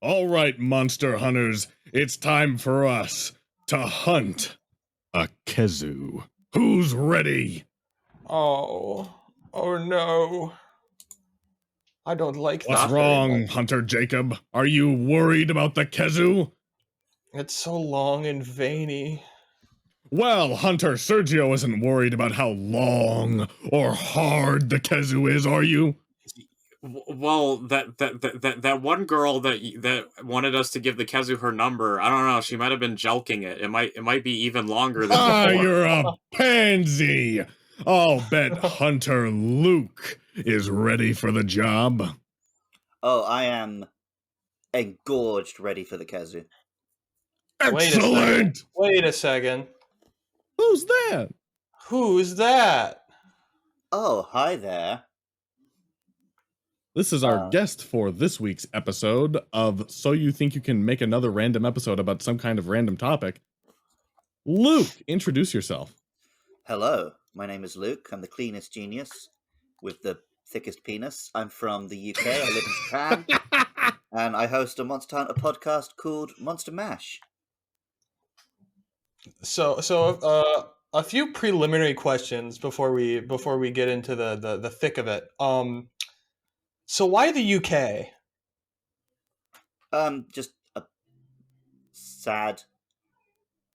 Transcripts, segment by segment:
All right, monster hunters, it's time for us to hunt a Kezu. Who's ready? Oh no. I don't like What's that. wrong, Hunter Jacob? Are you worried about the Kezu? It's so long and veiny. Well, Hunter Sergio isn't worried about how long or hard the Kezu is, are you? Well, that one girl that wanted us to give the Kezu her number, I don't know, she might have been jelking it. It might be even longer than before. You're a pansy! I'll bet Hunter Luke is ready for the job. Oh, I am engorged ready for the Kezu. Excellent! Wait a second. Who's that? Who's that? Oh, hi there. This is our guest for this week's episode of So You Think You Can Make Another Random Episode about some kind of random topic. Luke, introduce yourself. Hello, my name is Luke. I'm the cleanest genius with the thickest penis. I'm from the UK. I live in Japan. And I host a Monster Hunter podcast called Monster Mash. So a few preliminary questions before we get into the thick of it. So why the UK? Just a sad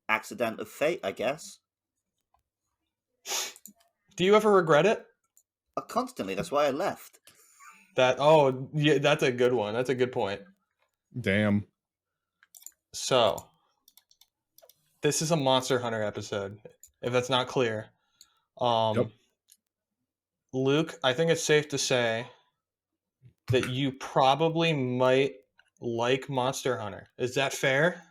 accident of fate, I guess. Do you ever regret it? Constantly. That's why I left. Yeah, that's a good one. That's a good point. Damn. So, this is a Monster Hunter episode, if that's not clear. Yep. Luke, I think it's safe to say that you probably might like Monster Hunter. Is that fair?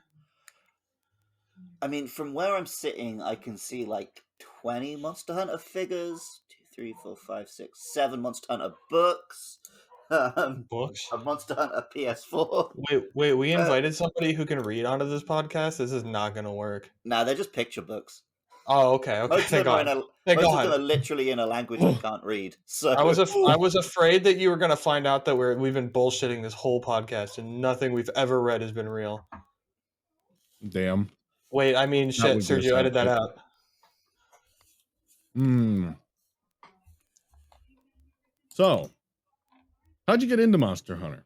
I mean, from where I'm sitting, I can see like 20 Monster Hunter figures. 2, 3, 4, 5, 6, 7 Monster Hunter books. Books? A Monster Hunter PS4. Wait, we invited somebody who can read onto this podcast? This is not going to work. Nah, they're just picture books. Oh, okay. Most of them are literally in a language I can't read. So I was afraid that you were going to find out that we've been bullshitting this whole podcast and nothing we've ever read has been real. Damn. Wait, I mean, shit, Sergio, edit that out. So, how'd you get into Monster Hunter?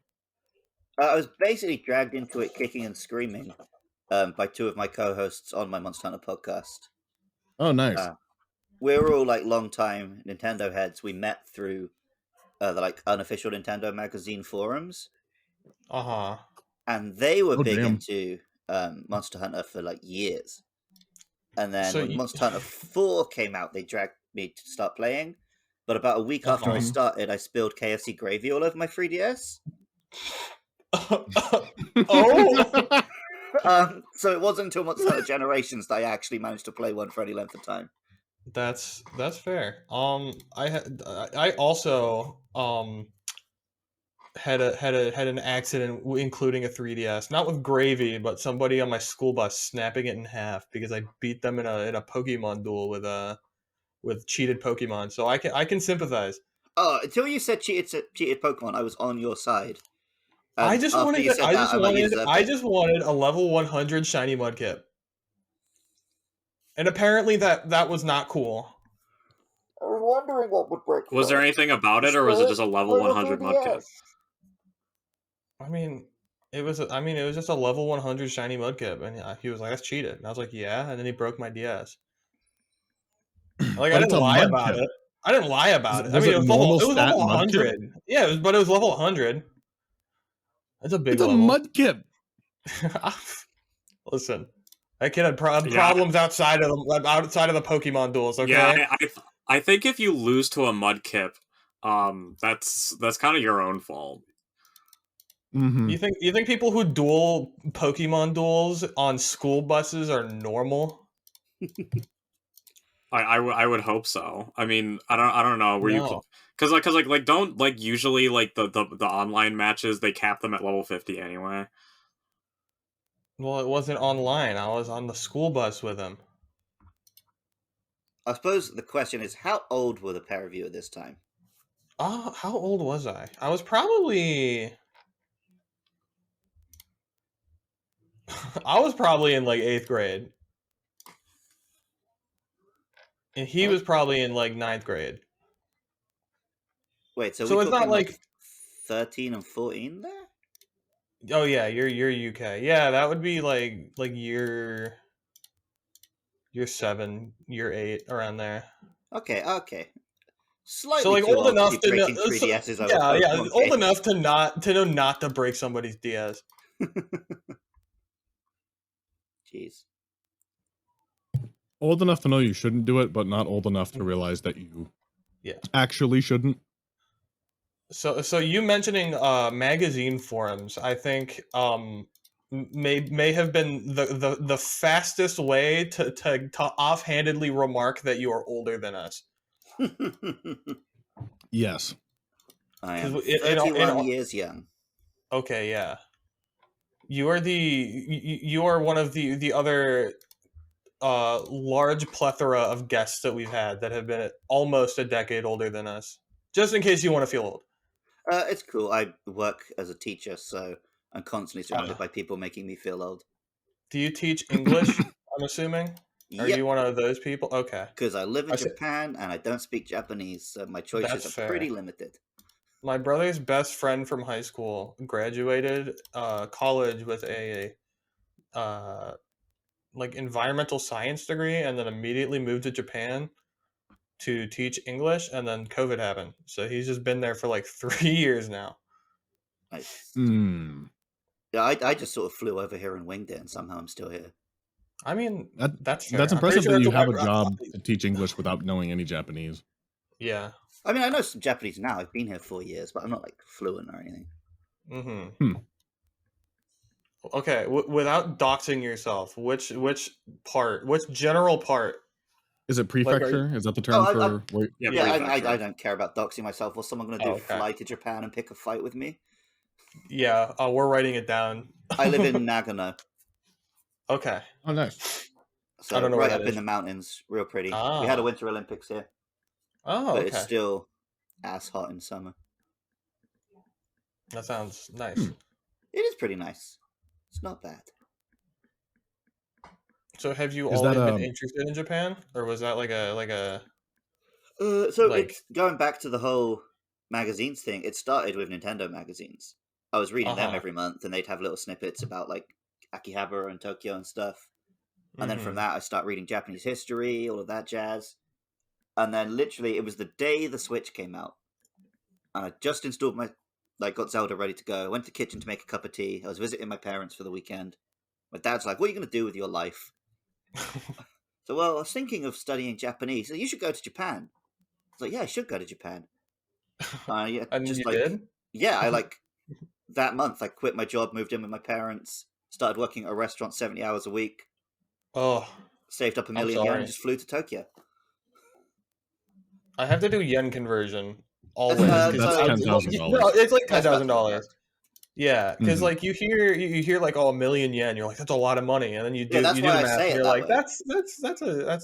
I was basically dragged into it kicking and screaming by 2 of my co-hosts on my Monster Hunter podcast. Oh, nice. We're all like long-time Nintendo heads. We met through the like unofficial Nintendo magazine forums. And they were big into Monster Hunter for like years. And then when Monster Hunter 4 came out, they dragged me to start playing. But about a week after I started, I spilled KFC gravy all over my 3DS. So it wasn't until Monster Hunter Generations that I actually managed to play one for any length of time. That's fair. I also had an accident including a 3DS, not with gravy, but somebody on my school bus snapping it in half because I beat them in a Pokemon duel with cheated Pokemon. So I can sympathize. Oh, until you said cheated Pokemon, I was on your side. I just wanted a level 100 shiny Mudkip. And apparently that was not cool. I was wondering what would break. Was there anything about it, or was it just a level 100 Mudkip? I mean, it was just a level 100 shiny Mudkip, and he was like, "That's cheated." And I was like, "Yeah," and then he broke my DS. Like I didn't lie about it. I didn't lie about it. I mean, it was level 100. Yeah, but it was level 100. That's a big level. It's a Mudkip. Listen, that kid had problems outside of the Pokemon duels. Okay. Yeah, I think if you lose to a Mudkip, that's kind of your own fault. Mm-hmm. You think people who duel Pokemon duels on school buses are normal? I would hope so. I mean, I don't know. Because don't like usually like the online matches, they cap them at level 50 anyway. Well, it wasn't online. I was on the school bus with him. I suppose the question is, how old were the pair of you at this time? How old was I? I was probably I was probably in like 8th grade. And he was probably in like 9th grade. Wait, so So we're it's talking not like 13 and 14 there? Oh yeah, you're UK. Yeah, that would be like year 7, year 8, around there. Okay. Slightly So like too old old to enough be to know, breaking 3DSs over yeah, Pokemon old games. enough to know not to break somebody's DS. Jeez. Old enough to know you shouldn't do it, but not old enough to realize that you actually shouldn't. So you mentioning magazine forums, I think may have been the fastest way to offhandedly remark that you are older than us. Yes. I am 31 years young. Okay, yeah. You are one of the other large plethora of guests that we've had that have been almost a decade older than us. Just in case you want to feel old. It's cool. I work as a teacher, so I'm constantly surrounded by people making me feel old. Do you teach English, I'm assuming? Are you one of those people? Okay. Because I live in Japan and I don't speak Japanese, so my choices are pretty limited. My brother's best friend from high school graduated college with a like environmental science degree, and then immediately moved to Japan to teach English, and then COVID happened. So he's just been there for like 3 years now. Nice. Hmm. Yeah, I just sort of flew over here and winged it, and somehow I'm still here. I mean, that's fair. That's impressive that you have a job to teach English without knowing any Japanese. Yeah. I mean, I know some Japanese now. I've been here 4 years, but I'm not like fluent or anything. Mm-hmm. Okay, without doxing yourself, which general part? Is it prefecture? Is that the term for? I don't care about doxing myself. What's someone going to do? Fly to Japan and pick a fight with me? Yeah, we're writing it down. I live in Nagano. Okay. Oh, nice. So I don't know right up in the mountains, real pretty. We had a Winter Olympics here. Oh, but it's still ass hot in summer. That sounds nice. It is pretty nice. It's not bad. So have you always been interested in Japan, or was that like a? It's going back to the whole magazines thing. It started with Nintendo magazines. I was reading them every month, and they'd have little snippets about like Akihabara and Tokyo and stuff. And then from that, I start reading Japanese history, all of that jazz. And then literally, it was the day the Switch came out, and I just installed got Zelda ready to go. I went to the kitchen to make a cup of tea. I was visiting my parents for the weekend. My dad's like, "What are you going to do with your life?" So, well, I was thinking of studying Japanese. So you should go to Japan. I was like, "Yeah, I should go to Japan." And just you did? Yeah, I that month I quit my job, moved in with my parents, started working at a restaurant 70 hours a week. Oh, saved up $1 million yen and just flew to Tokyo. I have to do yen conversion always. That's $10,000. No, it's like $10,000. Yeah, because like you hear like $1 million yen, you're like, that's a lot of money, and then you do the math, and you're like, that's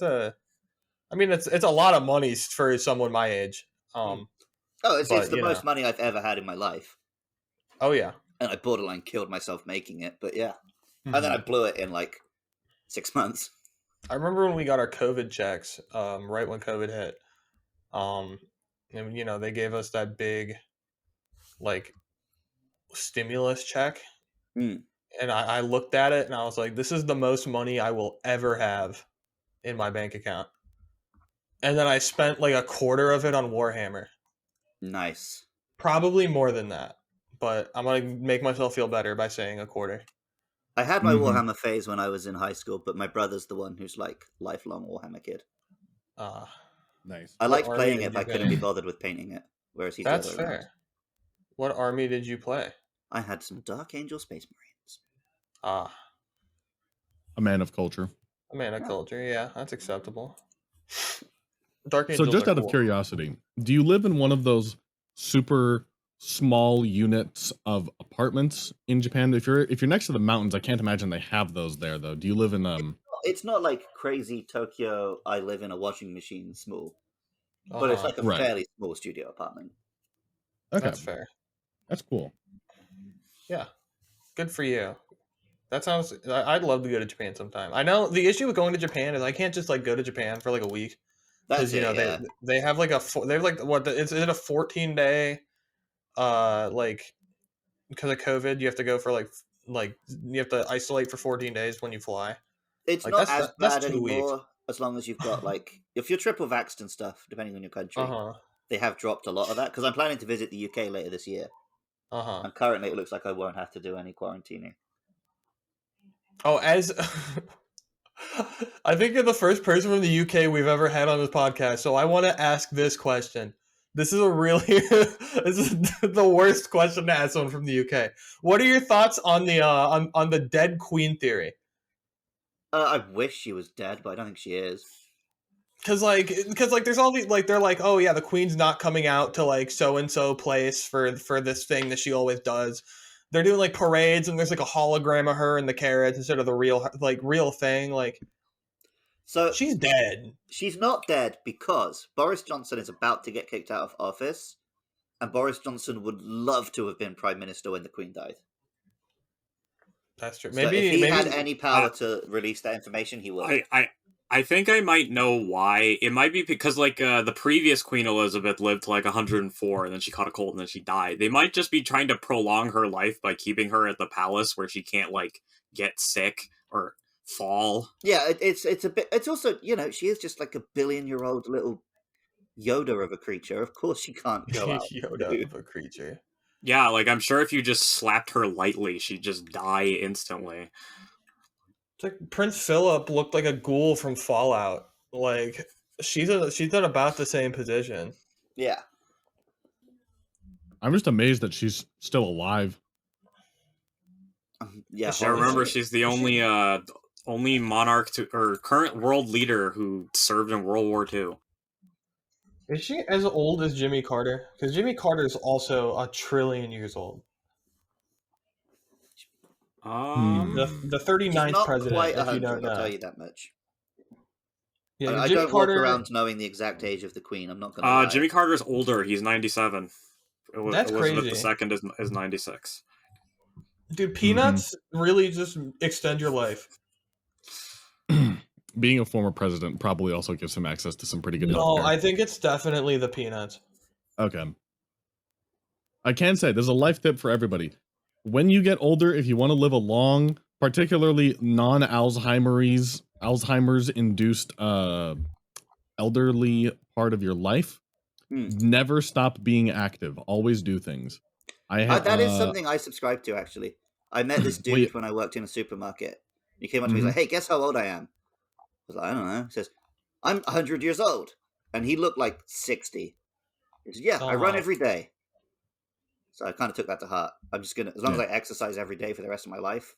a. I mean, it's a lot of money for someone my age. It's the most money I've ever had in my life. Oh yeah, and I borderline killed myself making it, but yeah, and then I blew it in like 6 months. I remember when we got our COVID checks, right when COVID hit, and they gave us that big, like, stimulus check, and I looked at it and I was like, this is the most money I will ever have in my bank account. And then I spent like a quarter of it on Warhammer. Nice. Probably more than that, but I'm gonna make myself feel better by saying a quarter. I had my Warhammer phase when I was in high school, but my brother's the one who's like lifelong Warhammer kid. Nice. I liked playing it, but I couldn't be bothered with painting it. Whereas he's that's fair. Around. What army did you play? I had some Dark Angel Space Marines. A man of culture. A man of culture, yeah, that's acceptable. Dark Angels. So, just out of curiosity, do you live in one of those super small units of apartments in Japan? If you're next to the mountains, I can't imagine they have those there, though. Do you live in It's not like crazy Tokyo. I live in a washing machine small, but it's like a fairly small studio apartment. Okay, that's fair. That's cool. Yeah, good for you. That sounds. I'd love to go to Japan sometime. I know the issue with going to Japan is I can't just like go to Japan for like a week because they have like they have like what is it a 14-day like because of COVID you have to go for like you have to isolate for 14 days when you fly. It's like, not as bad 2 anymore weeks. as long as you've got like if you're triple vaxxed and stuff, depending on your country. They have dropped a lot of that because I'm planning to visit the UK later this year. And currently, it looks like I won't have to do any quarantining. Oh, as I think you're the first person from the UK we've ever had on this podcast, so I want to ask this question. This is a really this is the worst question to ask someone from the UK. What are your thoughts on the on the dead queen theory? I wish she was dead, but I don't think she is. Because there's all these like they're like, oh yeah, the queen's not coming out to like so and so place for this thing that she always does. They're doing like parades and there's like a hologram of her in the carriage instead of the real thing. Like, so she's dead. She's not dead because Boris Johnson is about to get kicked out of office, and Boris Johnson would love to have been prime minister when the Queen died. That's true. So if he had any power to release that information, he would. I think I might know why. It might be because, like, the previous Queen Elizabeth lived to, like, 104, and then she caught a cold, and then she died. They might just be trying to prolong her life by keeping her at the palace where she can't, like, get sick or fall. Yeah, it's a bit... It's also, you know, she is just, like, a billion-year-old little Yoda of a creature. Of course she can't go out. Yoda of a creature. Yeah, like, I'm sure if you just slapped her lightly, she'd just die instantly. It's like Prince Philip looked like a ghoul from Fallout. Like she's in about the same position. Yeah. I'm just amazed that she's still alive. Yeah. I remember she's the only monarch or current world leader who served in World War II. Is she as old as Jimmy Carter? Because Jimmy Carter is also 1 trillion years old. The 39th president, quite 100, if you don't know. I'll tell you that much. Yeah, I don't walk around knowing the exact age of the Queen. I'm not going to lie. Jimmy Carter's older. He's 97. That's Elizabeth crazy. II is 96. Dude, peanuts really just extend your life. Being a former president probably also gives him access to some pretty good healthcare. No, I think it's definitely the peanuts. Okay. I can say there's a life tip for everybody. When you get older, if you want to live a long, particularly non-Alzheimer's induced elderly part of your life, never stop being active. Always do things. That is something I subscribe to, actually. I met this dude when I worked in a supermarket. He came up to me and was like, hey, guess how old I am? I was like, I don't know. He says, I'm 100 years old. And he looked like 60. He said, yeah, I run every day. So I kind of took that to heart. I'm just going to, as long as I exercise every day for the rest of my life,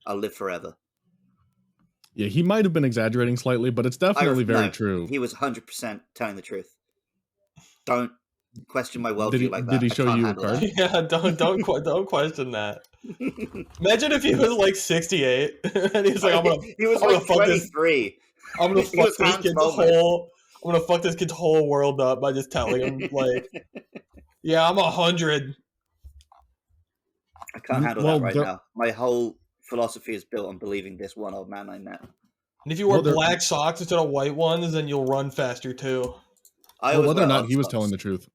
I'll live forever. Yeah, he might have been exaggerating slightly, but it's definitely very true. He was 100% telling the truth. Don't question my worldview like that. Did he show you a card? That. Yeah, don't question that. Imagine if he was like 68 and he's like, he was like 23. I'm gonna fuck this kid's whole world up by just telling him like, yeah, I'm 100. I can't handle that right now. My whole philosophy is built on believing this one old man I met. And if you wear black socks instead of white ones, then you'll run faster too. Whether or not he was telling the truth,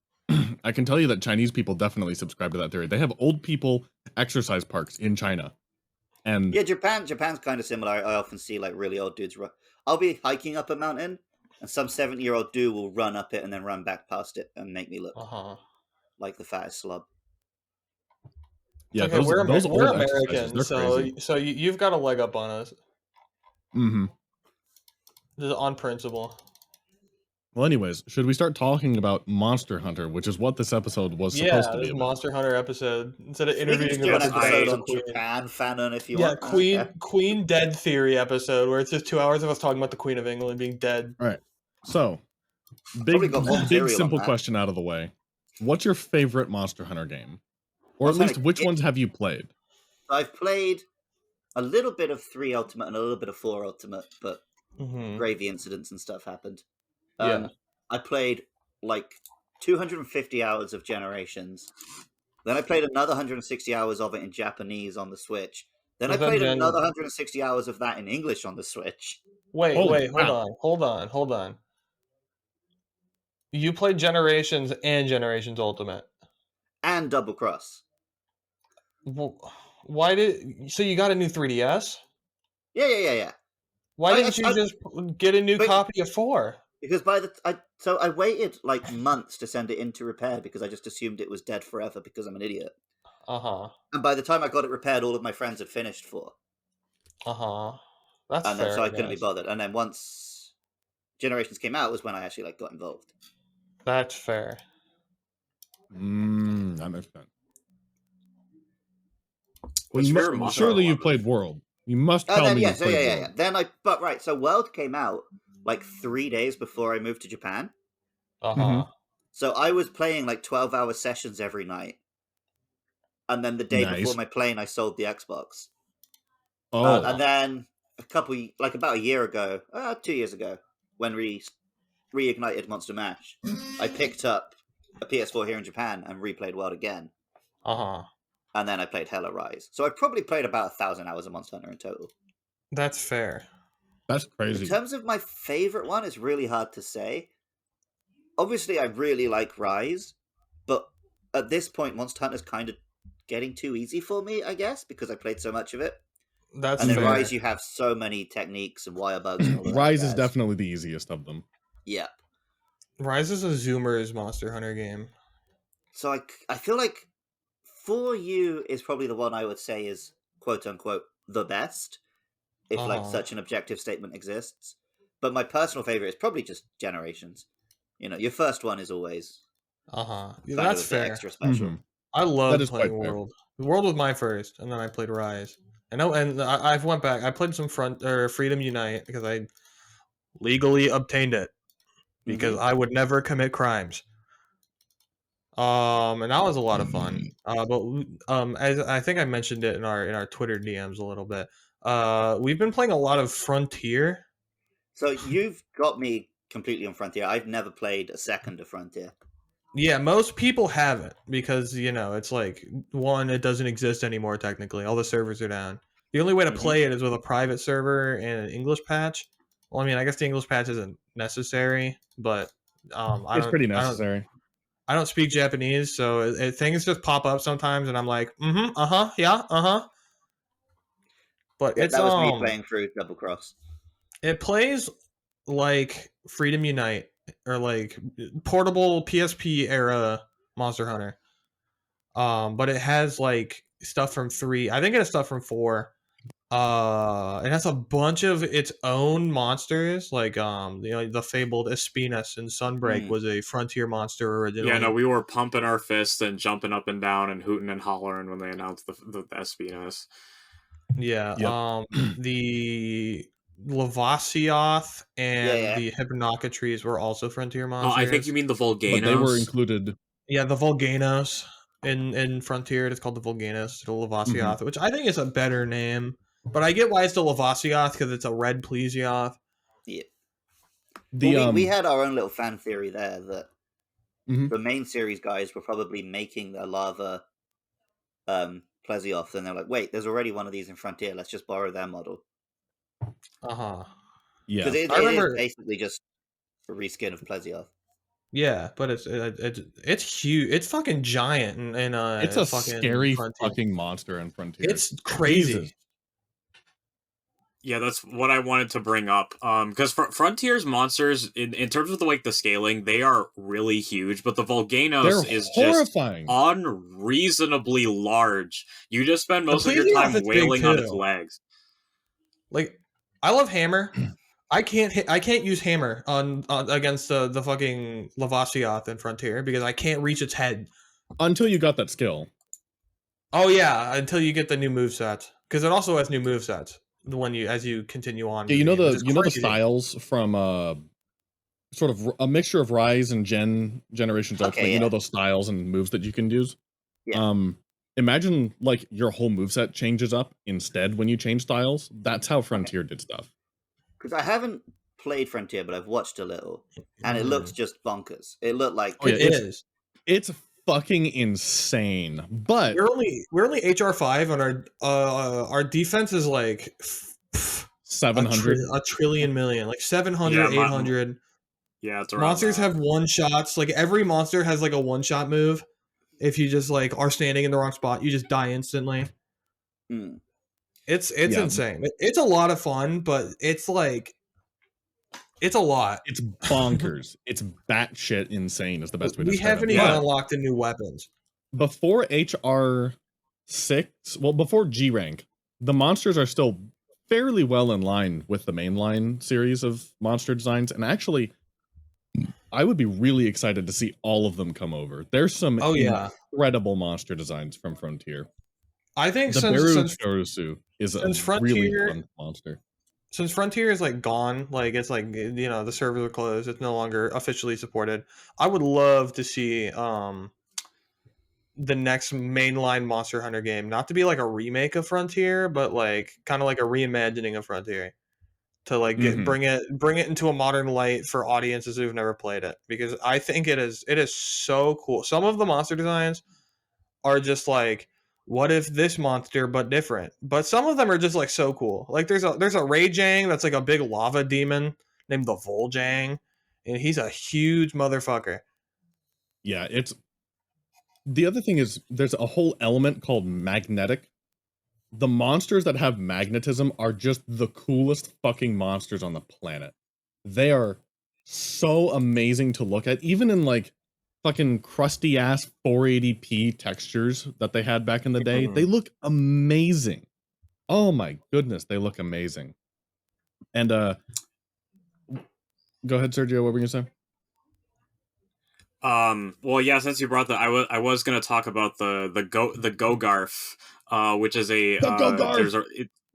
I can tell you that Chinese people definitely subscribe to that theory. They have old people exercise parks in China. And yeah, Japan's kind of similar. I often see like really old dudes run. I'll be hiking up a mountain, and some 70-year-old dude will run up it and then run back past it and make me look like the fattest slob. Yeah, okay, we're American, so you've got a leg up on us. Mm-hmm. This is on principle. Well, anyways, should we start talking about Monster Hunter, which is what this episode was supposed to be? Yeah, Monster Hunter episode. Instead of interviewing an episode on Japan, Fanon, if you want. Yeah, Queen Dead Theory episode, where it's just 2 hours of us talking about the Queen of England being dead. All right. So, big simple question out of the way. What's your favorite Monster Hunter game? Or at least, which ones have you played? I've played a little bit of 3 Ultimate and a little bit of 4 Ultimate, but gravy incidents and stuff happened. I played like 250 hours of Generations. Then I played another 160 hours of it in Japanese on the Switch. Then I played another 160 hours of that in English on the Switch. Wait, hold on. You played Generations and Generations Ultimate. And Double Cross. Why so you got a new 3DS? Yeah. Why didn't you just get a new copy of 4? Because I waited like months to send it in to repair because I just assumed it was dead forever because I'm an idiot. And by the time I got it repaired, all of my friends had finished 4. That's and fair. Then so I couldn't be bothered. And then once Generations came out was when I actually like got involved. That's fair. That makes sense. Well, surely you played World. You must tell me you played World. Then so World came out like 3 days before I moved to Japan. So I was playing like 12-hour sessions every night. And then the day before my plane, I sold the Xbox. And then about a year ago, 2 years ago, when we reignited Monster Mash, I picked up a PS4 here in Japan and replayed World again. And then I played Hella Rise. So I probably played about 1,000 hours of Monster Hunter in total. That's fair. That's crazy. In terms of my favorite one, it's really hard to say. Obviously, I really like Rise, but at this point, Monster Hunter's kind of getting too easy for me, I guess, because I played so much of it. That's and then fair. Rise, you have so many techniques and wire bugs. And all that Rise is definitely the easiest of them. Yeah. Rise is a Zoomer's Monster Hunter game. So I feel like For You is probably the one I would say is quote unquote the best, if like such an objective statement exists. But my personal favorite is probably just Generations. You know, your first one is always that's fair. Extra special. I love playing World. World was my first, and then I played Rise. And I've went back. I played some Freedom Unite because I legally obtained it because I would never commit crimes. And that was a lot of fun. But as I think I mentioned it in our Twitter DMs a little bit. We've been playing a lot of Frontier. So you've got me completely on Frontier. I've never played a second of Frontier. Yeah, most people haven't because, you know, it's like, one, it doesn't exist anymore technically. All the servers are down. The only way to play it is with a private server and an English patch. Well, I mean, I guess the English patch isn't necessary, but it's pretty necessary. I don't speak Japanese, so things just pop up sometimes, and I'm like, yeah. But that was me playing through Double Cross. It plays like Freedom Unite or like portable PSP era Monster Hunter. But it has like stuff from 3. I think it has stuff from 4. It has a bunch of its own monsters, like the fabled Espinas and Sunbreak was a Frontier monster originally. Yeah, no, we were pumping our fists and jumping up and down and hooting and hollering when they announced the Espinas. Yeah. The Lavasioth and the Hypnocatres were also Frontier monsters. Oh, I think you mean the Volganos. But they were included. Yeah, the Volganos in Frontier. It's called the Volganos, the Lavasioth, which I think is a better name. But I get why it's the Lavasioth because it's a red Plesioth. Yeah. We had our own little fan theory there that the main series guys were probably making the lava Plesioth, and they're like, wait, there's already one of these in Frontier. Let's just borrow their model. Yeah. Because it is basically just a reskin of Plesioth. Yeah, but it's huge. It's fucking giant, and it's a scary fucking monster in Frontier. It's crazy. Jesus. Yeah, that's what I wanted to bring up. Because Frontier's monsters, in terms of the scaling, they are really huge. But the Volganos is horrifying. Just unreasonably large. You just spend most of your time wailing on its legs. Like, I love Hammer. I can't use Hammer on against the fucking Lavasioth in Frontier because I can't reach its head until you got that skill. Oh yeah, until you get the new movesets, because it also has new movesets. The one as you continue on. Yeah, you know the styles from sort of a mixture of Rise and Generations Ultimate. You know those styles and moves that you can use. Yeah. Imagine like your whole moveset changes up instead when you change styles. That's how Frontier did stuff. Because I haven't played Frontier, but I've watched a little, and it looks just bonkers. It looked like it is. It's fucking insane. But we're only HR5 and our defense is like 700 a trillion million, like 700, 800. Yeah, it's around monsters that. have one shots. Like every monster has like a one shot move. If you just like are standing in the wrong spot, you just die instantly. It's insane. It's a lot of fun, but it's like it's a lot. It's bonkers. It's batshit insane is the best way to describe it. We haven't even unlocked the new weapons. Before HR 6, well, before G rank, the monsters are still fairly well in line with the mainline series of monster designs, and actually I would be really excited to see all of them come over. There's some incredible monster designs from Frontier. I think the Beru is a really fun monster. Since Frontier is like gone, like it's like, you know, the servers are closed, it's no longer officially supported. I would love to see the next mainline Monster Hunter game not to be like a remake of Frontier, but like kind of like a reimagining of Frontier. To like bring it into a modern light for audiences who've never played it, because I think it is so cool. Some of the monster designs are just like, what if this monster but different? But some of them are just like so cool. Like there's a Rayjang that's like a big lava demon named the Vol'jang, and he's a huge motherfucker. Yeah, it's the other thing is there's a whole element called magnetic. The monsters that have magnetism are just the coolest fucking monsters on the planet. They are so amazing to look at, even in like fucking crusty ass 480p textures that they had back in the day. They look amazing. Oh my goodness, they look amazing. And go ahead, Sergio, what were you gonna say? Well, yeah, since you brought that, I was gonna talk about the Gogarf, which is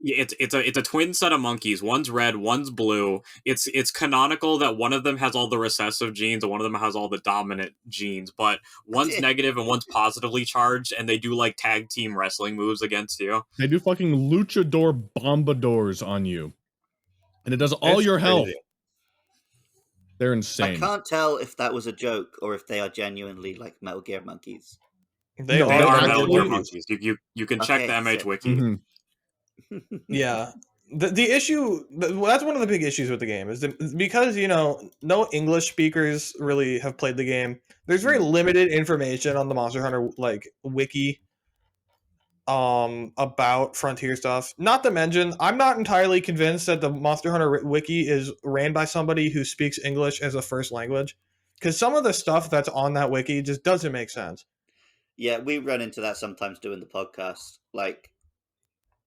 it's a twin set of monkeys. One's red, one's blue. It's canonical that one of them has all the recessive genes and one of them has all the dominant genes, but one's negative and one's positively charged, and they do like tag team wrestling moves against you. They do fucking luchador bombadors on you, and it does all your health. They're insane. I can't tell if that was a joke or if they are genuinely like Metal Gear monkeys. They are Metal Gear monkeys. You can check the MH wiki. Yeah. The issue, that's one of the big issues with the game, is because, you know, no English speakers really have played the game. There's very limited information on the Monster Hunter like wiki about Frontier stuff. Not to mention, I'm not entirely convinced that the Monster Hunter wiki is ran by somebody who speaks English as a first language, because some of the stuff that's on that wiki just doesn't make sense. Yeah, we run into that sometimes doing the podcast. Like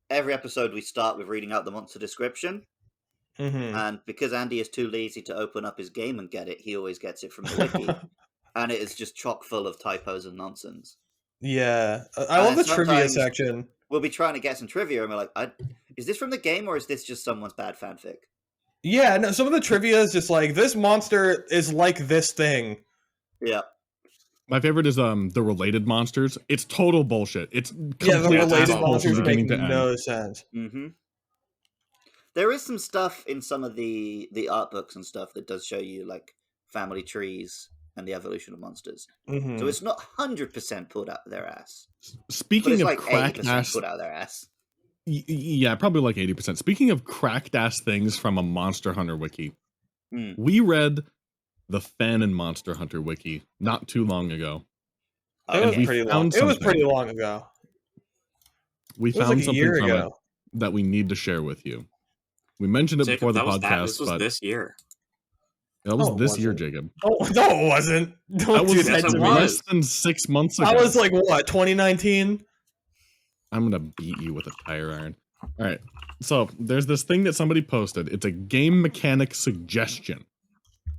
every episode we start with reading out the monster description, and because Andy is too lazy to open up his game and get it, he always gets it from the wiki, and it is just chock full of typos and nonsense. Yeah, I love the trivia section. We'll be trying to get some trivia, and we're like, is this from the game, or is this just someone's bad fanfic? Yeah, no, some of the trivia is just like, this monster is like this thing. Yeah. My favorite is the related monsters. It's total bullshit. It's the related monsters make no sense. There is some stuff in some of the art books and stuff that does show you like family trees and the evolution of monsters. So it's not 100% pulled out of their ass. Speaking of like cracked ass, pulled out of their ass. Yeah, probably like 80%. Speaking of cracked ass things from a Monster Hunter wiki, we read the Fanon Monster Hunter wiki not too long ago. It was pretty long. It was pretty long ago. We found something from it that we need to share with you. We mentioned it before the podcast. This was this year. That was this year, Jacob. Oh, no, it wasn't. That was less than 6 months ago. That was like, what, 2019? I'm going to beat you with a tire iron. All right. So there's this thing that somebody posted. It's a game mechanic suggestion.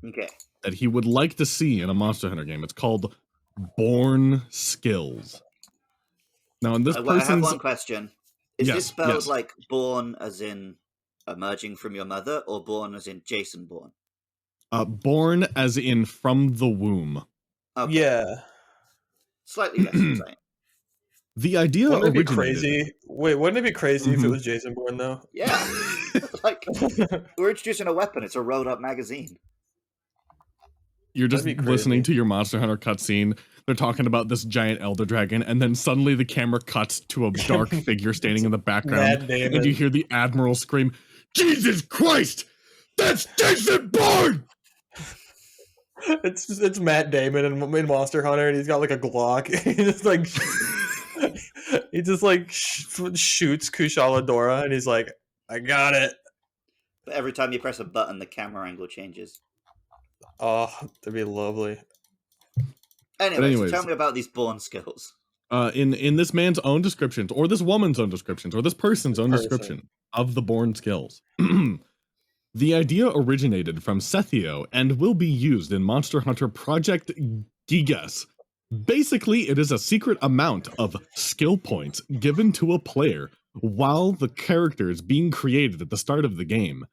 Okay. That he would like to see in a Monster Hunter game. It's called Born Skills. Now, in this person's... I have one question. Is this spelled like born as in emerging from your mother, or born as in Jason Bourne? Born as in from the womb. Okay. Yeah. Slightly less exciting. The idea wouldn't it be crazy? Wait, wouldn't it be crazy if it was Jason Bourne, though? Yeah. Like, we're introducing a weapon. It's a rolled-up magazine. You're just listening to your Monster Hunter cutscene. They're talking about this giant elder dragon, and then suddenly the camera cuts to a dark figure standing in the background, and you hear the Admiral scream, "Jesus Christ! That's Jason Bourne!" It's Matt Damon in Monster Hunter, and he's got like a Glock. He just like shoots Kushala Dora, and he's like, "I got it." But every time you press a button, the camera angle changes. Oh, that'd be lovely. Anyways, so tell me about these Bourne skills. In this man's own descriptions, or this woman's own descriptions, or this person's own description of the Bourne skills. The idea originated from Sethio and will be used in Monster Hunter Project Gigas. Basically, it is a secret amount of skill points given to a player while the character is being created at the start of the game.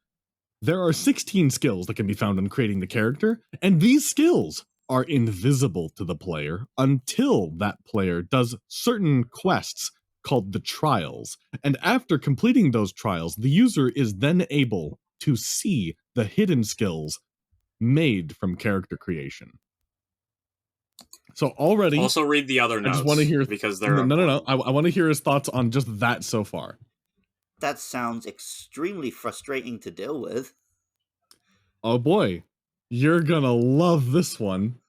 There are 16 skills that can be found in creating the character, and these skills are invisible to the player until that player does certain quests called the trials. And after completing those trials, the user is then able to see the hidden skills made from character creation. So already, also read the other notes. I just want to hear because they're no. I want to hear his thoughts on just that so far. That sounds extremely frustrating to deal with. Oh boy, you're gonna love this one.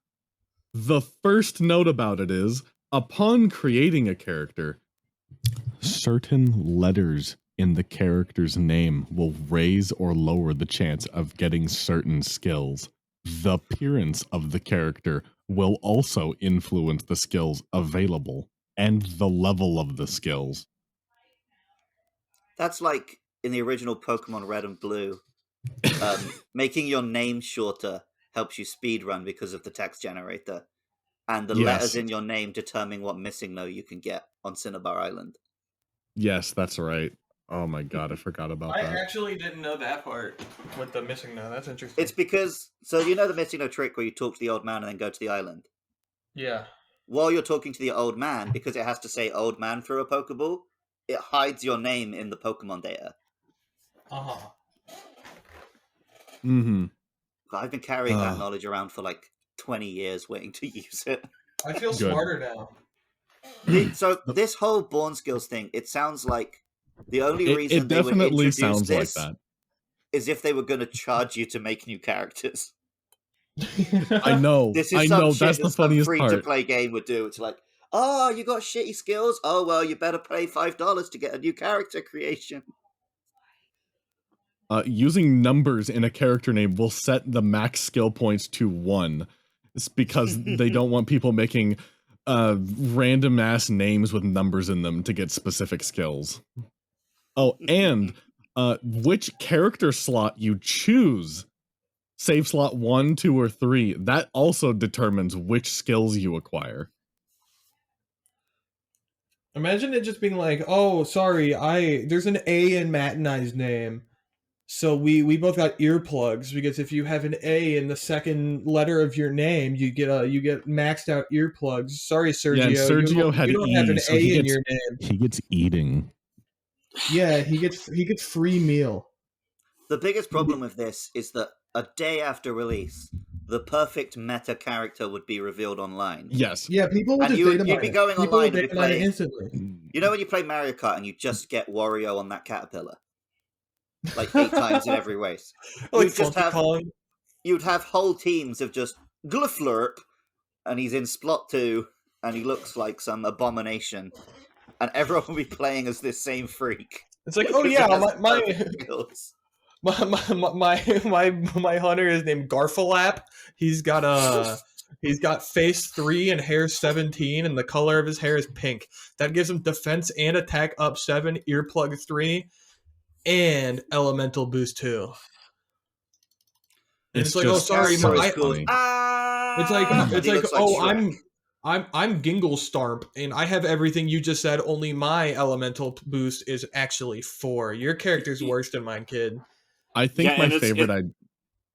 The first note about it is, upon creating a character, certain letters in the character's name will raise or lower the chance of getting certain skills. The appearance of the character will also influence the skills available and the level of the skills. That's like in the original Pokemon Red and Blue. Making your name shorter helps you speedrun because of the text generator. And the letters in your name determine what missing note you can get on Cinnabar Island. Yes, that's right. Oh my god, I forgot about that. I actually didn't know that part with the missing note. That's interesting. It's because, so you know the missing note trick where you talk to the old man and then go to the island? Yeah. While you're talking to the old man, because it has to say old man through a Pokeball, it hides your name in the Pokemon data. Uh-huh. Mm-hmm. I've been carrying that knowledge around for like 20 years waiting to use it. I feel smarter now. So this whole Bourne skills thing, it sounds like the only reason it they would definitely introduce sounds this like that is if they were going to charge you to make new characters. I know. This is that's the funniest part. Free-to-play game would do. It's like, oh, you got shitty skills? Oh, well, you better pay $5 to get a new character creation. Using numbers in a character name will set the max skill points to 1. It's because they don't want people making random ass names with numbers in them to get specific skills. Oh, and which character slot you choose, save slot 1, 2, or 3, that also determines which skills you acquire. Imagine it just being like, oh, sorry, there's an A in Matt and I's name. So we both got earplugs because if you have an A in the second letter of your name, you get maxed out earplugs. Sorry, Sergio. Yeah, Sergio had you don't have an A in your name. He gets eating. Yeah, he gets free meal. The biggest problem with this is that a day after release, the perfect meta character would be revealed online. Yes. Yeah, people would you'd be going online and be playing instantly. You know when you play Mario Kart and you just get Wario on that caterpillar? Like 8 times in every race. You'd have whole teams of just Gliflurp, and he's in Splot 2, and he looks like some abomination, and everyone will be playing as this same freak. It's like, oh yeah, my hunter is named Garfalap. He's got face 3 and hair 17, and the color of his hair is pink. That gives him defense and attack up 7, earplug 3. And elemental boost 2. And it's like, oh, sorry, so it's like, oh, I'm Ginglestarp, and I have everything you just said. Only my elemental boost is actually 4. Your character's worse than mine, kid. I think my favorite.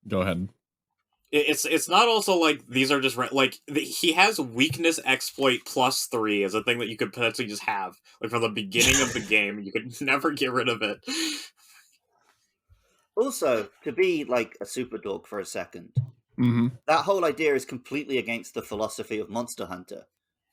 Go ahead. It's not also like these are just like he has weakness exploit +3 as a thing that you could potentially just have like from the beginning of the game. You could never get rid of it. Also, to be like a super dog for a second, That whole idea is completely against the philosophy of Monster Hunter,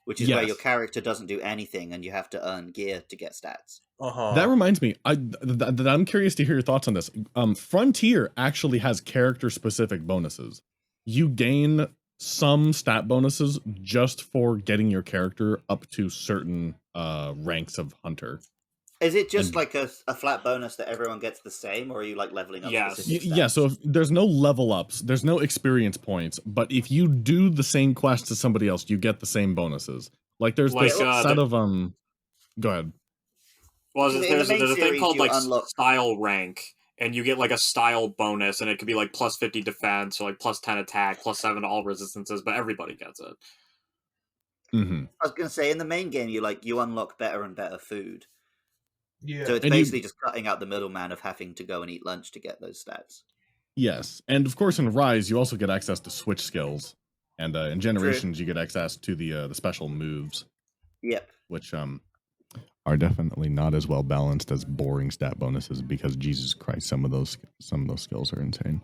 which is where your character doesn't do anything and you have to earn gear to get stats. That reminds me, I'm curious to hear your thoughts on this. Frontier actually has character-specific bonuses. You gain some stat bonuses just for getting your character up to certain ranks of hunter. Is it just like a flat bonus that everyone gets the same, or are you like leveling up? Yeah, so if there's no level ups, there's no experience points, but if you do the same quest as somebody else, you get the same bonuses. Like there's this set of go ahead. Well, there's a thing called like style rank, and you get like a style bonus, and it could be like plus 50 defense, or like plus 10 attack, plus 7 to all resistances, but everybody gets it. I was gonna say, in the main game, you unlock better and better food. Yeah. So it's basically just cutting out the middleman of having to go and eat lunch to get those stats. Yes, and of course in Rise you also get access to switch skills, and in Generations you get access to the special moves. Yep. Which are definitely not as well balanced as boring stat bonuses, because Jesus Christ, some of those skills are insane.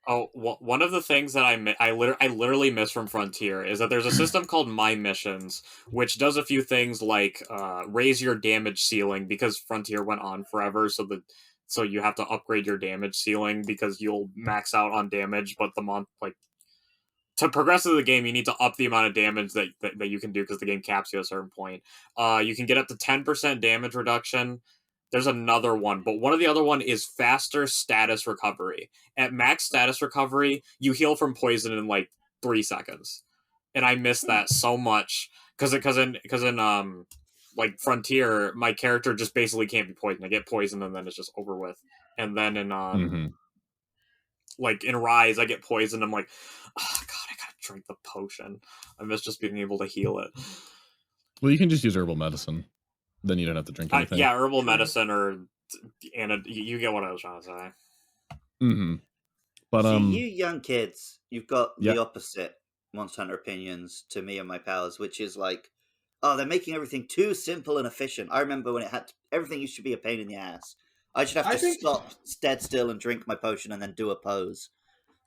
Oh, one of the things that I literally miss from Frontier is that there's a system called My Missions, which does a few things like raise your damage ceiling, because Frontier went on forever, so you have to upgrade your damage ceiling because you'll max out on damage, but to progress through the game, you need to up the amount of damage that you can do, because the game caps you at a certain point. You can get up to 10% damage reduction. There's another one, but one of the other one is faster status recovery. At max status recovery, you heal from poison in like 3 seconds, and I miss that so much because in like Frontier, my character just basically can't be poisoned. I get poisoned and then it's just over with. And then in like in Rise, I get poisoned. I'm like, oh god, I gotta drink the potion. I miss just being able to heal it. Well, you can just use herbal medicine. Then you don't have to drink anything. Yeah, herbal medicine you get what I was trying to say. But you young kids, you've got the opposite Monster Hunter opinions to me and my pals, which is like, oh, they're making everything too simple and efficient. I remember when everything used to be a pain in the ass. I should have to stop dead still and drink my potion and then do a pose.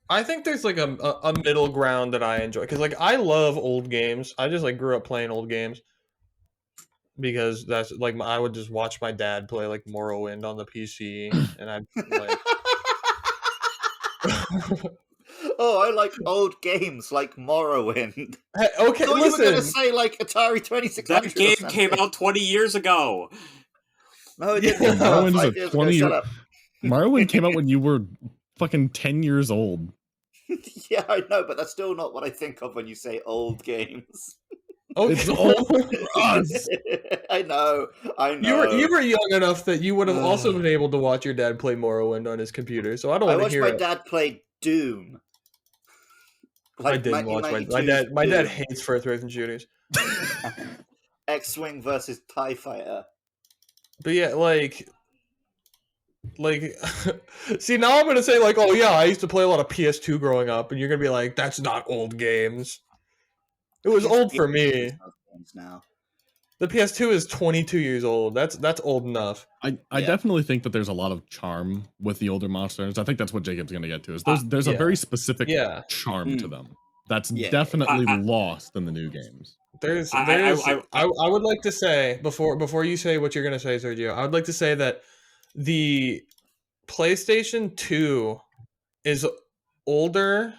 I think there's like a middle ground that I enjoy, because like I love old games. I just like grew up playing old games. Because that's like I would just watch my dad play like Morrowind on the PC, and I'd like. Oh, I like old games like Morrowind. Hey, okay, so listen. You were gonna say like Atari 2600. That game came out 20 years ago. No, it didn't. Morrowind came out when you were fucking 10 years old. Yeah, I know, but that's still not what I think of when you say old games. Okay. It's old for us. I know. You were young enough that you would have also been able to watch your dad play Morrowind on his computer. So I don't want to hear. I watched my dad play Doom. Like, I didn't watch my dad. My dad hates first-person shooters. X-Wing versus TIE Fighter. But yeah, like, see, now I'm gonna say like, oh yeah, I used to play a lot of PS2 growing up, and you're gonna be like, that's not old games. It was old for me. Now. The PS2 is 22 years old. That's old enough. I definitely think that there's a lot of charm with the older monsters. I think that's what Jacob's going to get to. Is there's a very specific charm to them that's definitely lost in the new games. I would like to say before you say what you're going to say, Sergio, I would like to say that the PlayStation 2 is older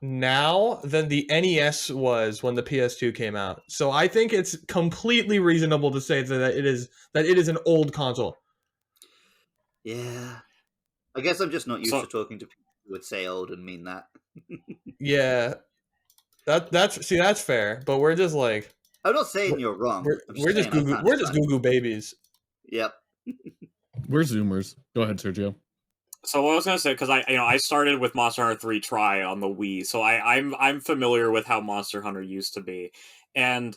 now than the NES was when the PS2 came out. So I think it's completely reasonable to say that it is an old console. Yeah. I guess I'm just not used to talking to people who would say old and mean that. Yeah. That's fair, but we're just like, I'm not saying you're wrong. We're just Goo Goo babies. Yep. We're Zoomers. Go ahead, Sergio. So what I was gonna say, because I started with Monster Hunter 3 Try on the Wii, so I'm familiar with how Monster Hunter used to be, and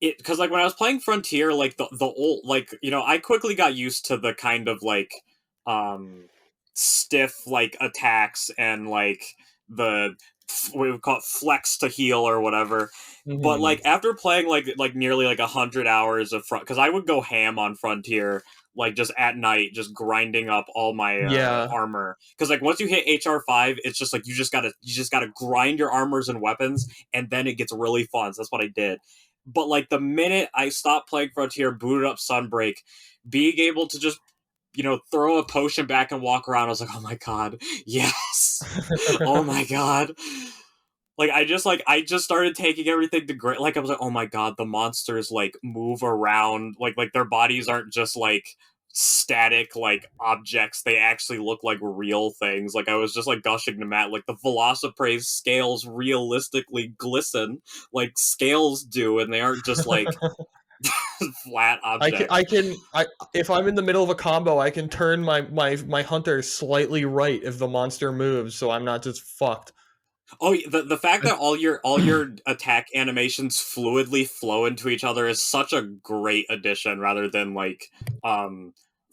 because like when I was playing Frontier, like the old, like, I quickly got used to the kind of like stiff like attacks and like the we would call it flex to heal or whatever. Mm-hmm. But like after playing like nearly like 100 hours of because I would go ham on Frontier. like just at night, just grinding up all my armor. Because like once you hit HR5, it's just like you just gotta grind your armors and weapons, and then it gets really fun. So that's what I did. But like the minute I stopped playing Frontier, booted up Sunbreak, being able to just throw a potion back and walk around, I was like, oh my god, yes, oh my god. Like I just started taking everything to great. Like I was like, oh my god, the monsters like move around, like their bodies aren't just like static like objects. They actually look like real things. Like I was just like gushing to Matt, like the Velocipre's scales realistically glisten like scales do, and they aren't just like flat objects. I can if I'm in the middle of a combo, I can turn my hunter slightly right if the monster moves, so I'm not just fucked. Oh, the fact that all your attack animations fluidly flow into each other is such a great addition, rather than like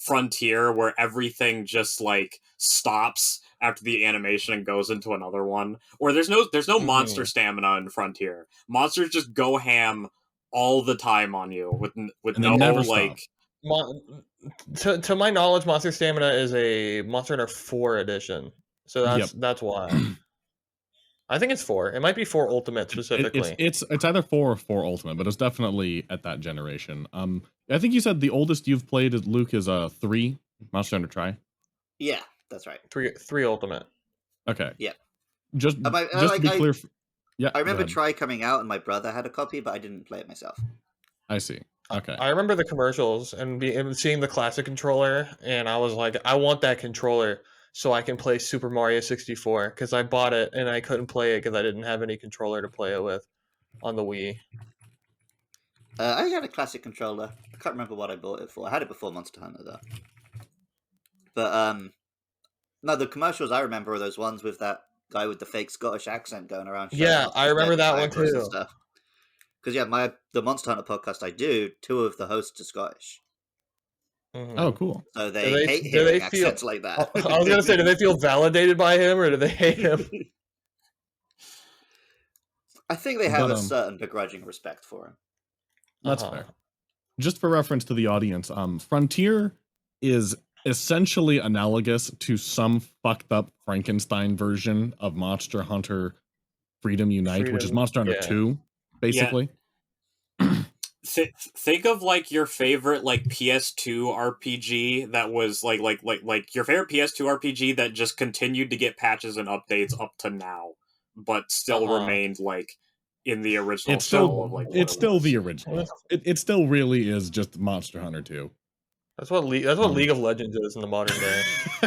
Frontier, where everything just like stops after the animation and goes into another one. Or there's no monster stamina in Frontier. Monsters just go ham all the time on you with no like. To my knowledge, monster stamina is a Monster Hunter 4 edition, so that's why. I think it's 4. It might be 4 Ultimate specifically. It's either 4 or 4 Ultimate, but it's definitely at that generation. I think you said the oldest you've played, Luke, is 3 Monster Hunter Tri. Yeah, that's right. 3 Ultimate. Okay. Yeah. Just to be clear. Yeah. I remember Tri coming out, and my brother had a copy, but I didn't play it myself. I see. Okay. I remember the commercials and seeing the classic controller, and I was like, I want that controller so I can play Super Mario 64, because I bought it and I couldn't play it because I didn't have any controller to play it with on the Wii. I had a classic controller. I can't remember what I bought it for. I had it before Monster Hunter, though. But, no, the commercials I remember are those ones with that guy with the fake Scottish accent going around. Yeah, I remember that one too. Because, yeah, the Monster Hunter podcast I do, 2 of the hosts are Scottish. Mm-hmm. Oh, cool. So they hate hearing accents like that. I was going to say, do they feel validated by him, or do they hate him? I think they have a certain begrudging respect for him. That's fair. Just for reference to the audience, Frontier is essentially analogous to some fucked up Frankenstein version of Monster Hunter Freedom Unite, which is Monster Hunter 2, basically. Yeah. Think of like your favorite like PS2 RPG that was like your favorite PS2 RPG that just continued to get patches and updates up to now, but still remained like in the original. It's still the original. It still really is just Monster Hunter 2. That's what League of Legends is in the modern day.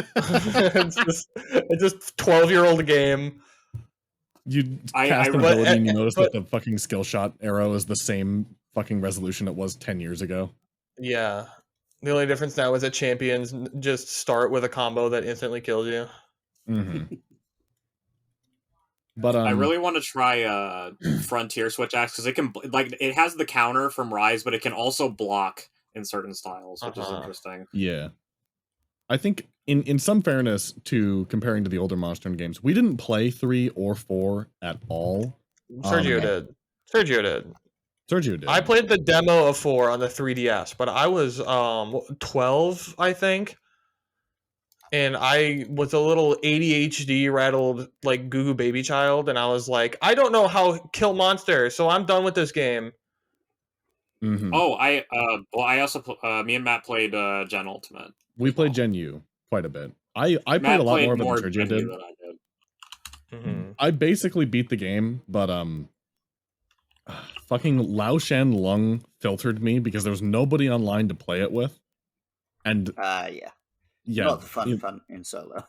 it's just 12-year-old game. You cast an ability and you notice that the fucking skill shot arrow is the same fucking resolution it was 10 years ago. Yeah. The only difference now is that champions just start with a combo that instantly kills you. Mm-hmm. But I really want to try Frontier Switch Axe, because it can it has the counter from Rise, but it can also block in certain styles, which is interesting. Yeah. I think in some fairness to comparing to the older Monster Hunter games, we didn't play 3 or 4 at all. Sergio did. I played the demo of 4 on the 3DS, but I was 12, I think. And I was a little ADHD rattled like Goo Goo Baby Child, and I was like, I don't know how kill monsters, so I'm done with this game. Mm-hmm. Oh, I also me and Matt played Gen Ultimate. We played Gen U quite a bit. I played a lot more than Sergio did. Than I did. Mm-hmm. I basically beat the game, but fucking Lao Shan Lung filtered me because there was nobody online to play it with. And yeah, not the fun in solo.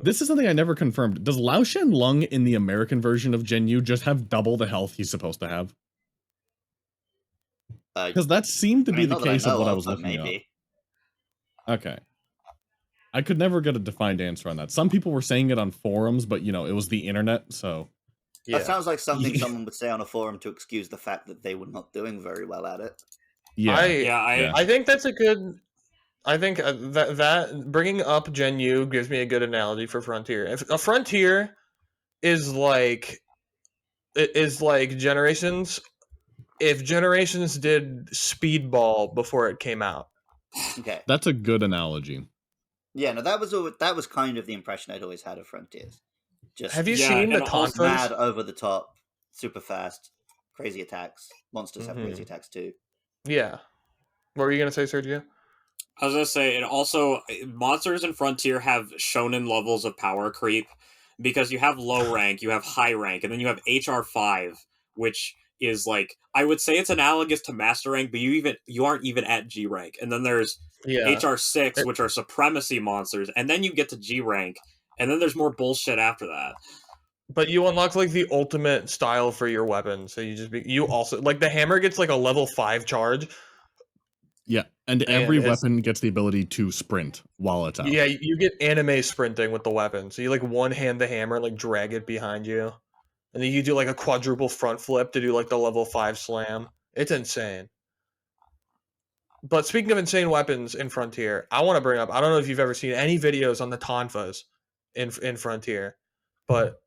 This is something I never confirmed. Does Lao Shan Lung in the American version of Gen U just have double the health he's supposed to have? Because that seemed to be the case of what I was looking up. Okay. I could never get a defined answer on that. Some people were saying it on forums, but it was the internet, so. Yeah. That sounds like something someone would say on a forum to excuse the fact that they were not doing very well at it. I think that's a good. I think that bringing up Gen U gives me a good analogy for Frontier. If a Frontier is like Generations, if Generations did Speedball before it came out, Okay. That's a good analogy. Yeah, no, that was kind of the impression I'd always had of Frontiers. Just have you seen the Tonfas? Mad, over the top, super fast, crazy attacks. Monsters have crazy attacks too. Yeah. What were you gonna say, Sergio? I was gonna say, and also monsters in Frontier have shonen levels of power creep because you have low rank, you have high rank, and then you have HR5, which is like, I would say it's analogous to master rank, but you aren't even at G rank. And then there's HR6, which are supremacy monsters, and then you get to G rank, and then there's more bullshit after that. But you unlock like the ultimate style for your weapon, so you also like the hammer gets like a level 5 charge. Yeah, and every weapon gets the ability to sprint while it's out. Yeah, you get anime sprinting with the weapon. So you like one hand the hammer, like drag it behind you. And then you do like a quadruple front flip to do like the level 5 slam. It's insane. But speaking of insane weapons in Frontier, I want to bring up, I don't know if you've ever seen any videos on the Tonfas in Frontier, but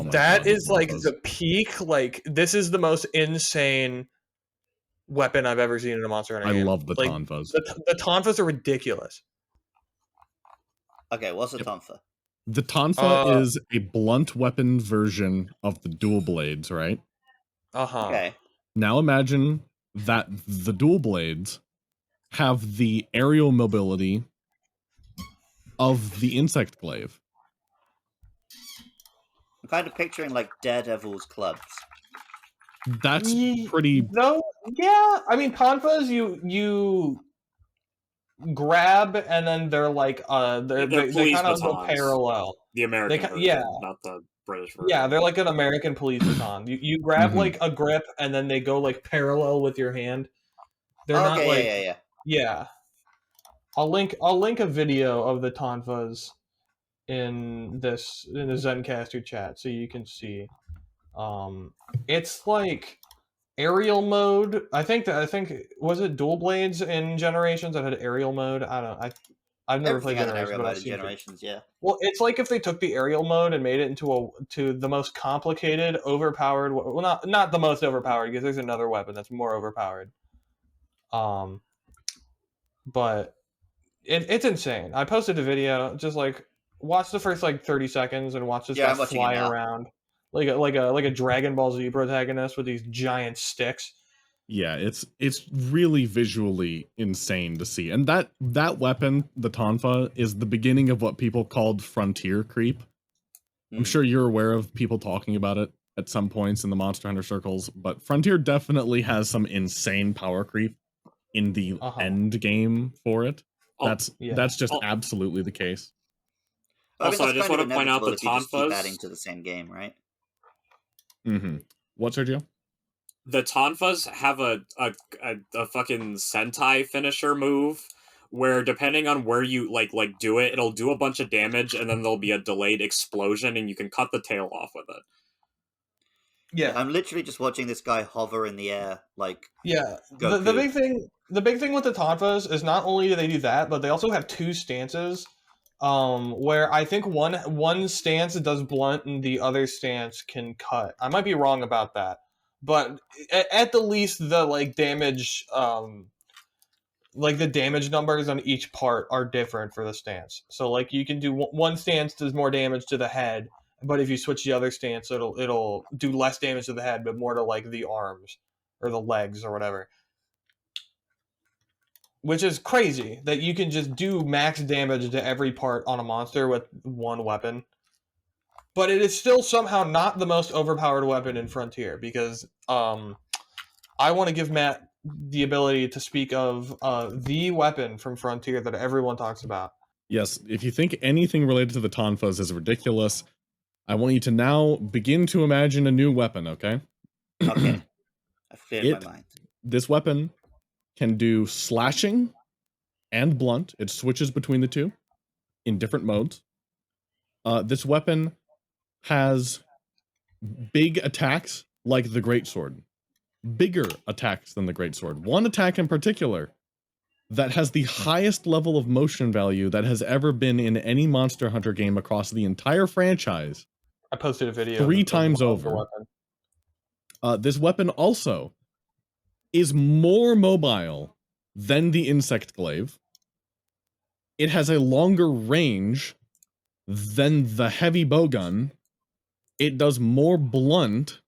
that is like the peak, like this is the most insane weapon I've ever seen in a Monster Hunter game. I love the Tonfas. The Tonfas are ridiculous. Okay, what's a Tonfa? The Tonfa is a blunt weapon version of the dual blades, right? Okay. Now imagine that the dual blades have the aerial mobility of the insect glaive. I'm kind of picturing like Daredevil's clubs. That's pretty. No, yeah. I mean, Tonfas, you grab and then they're like they kind of go parallel. The American version, not the British version. Yeah, they're like an American police baton. You grab like a grip and then they go like parallel with your hand. They're not like yeah. I'll link a video of the Tonfas in the Zencaster chat so you can see. It's like aerial mode. I think was it dual blades in Generations that had aerial mode? I've never played Generations, but I've seen Generations. Yeah. Well, it's like if they took the aerial mode and made it into the most complicated, overpowered. Well, not the most overpowered because there's another weapon that's more overpowered. But it's insane. I posted a video, just like watch the first like 30 seconds and watch this guy fly around like a Dragon Ball Z protagonist with these giant sticks. Yeah, it's really visually insane to see. And that weapon, the Tonfa, is the beginning of what people called frontier creep. I'm sure you're aware of people talking about it at some points in the Monster Hunter circles, but Frontier definitely has some insane power creep in the end game for it. That's just absolutely the case. Also, I just want to point out the Tonfas. Adding to the same game, right? What, Sergio? The Tonfas have a fucking Sentai finisher move where depending on where you like do it, it'll do a bunch of damage and then there'll be a delayed explosion and you can cut the tail off with it. Yeah, I'm literally just watching this guy hover in the air, like the big thing with the Tonfas is not only do they do that, but they also have two stances. Where I think one stance does blunt and the other stance can cut. I might be wrong about that, but at the least the damage, the damage numbers on each part are different for the stance. So like you can do one stance does more damage to the head, but if you switch the other stance, it'll do less damage to the head, but more to like the arms or the legs or whatever. Which is crazy that you can just do max damage to every part on a monster with one weapon. But it is still somehow not the most overpowered weapon in Frontier because I want to give Matt the ability to speak of the weapon from Frontier that everyone talks about. Yes, if you think anything related to the Tonfas is ridiculous, I want you to now begin to imagine a new weapon, okay? Okay. I've cleared my mind. This weapon can do slashing and blunt. It switches between the two in different modes. This weapon has big attacks like the Greatsword. Bigger attacks than the Greatsword. One attack in particular that has the highest level of motion value that has ever been in any Monster Hunter game across the entire franchise. I posted a video 3 times over. This weapon also is more mobile than the insect glaive. It has a longer range than the heavy bowgun. It does more blunt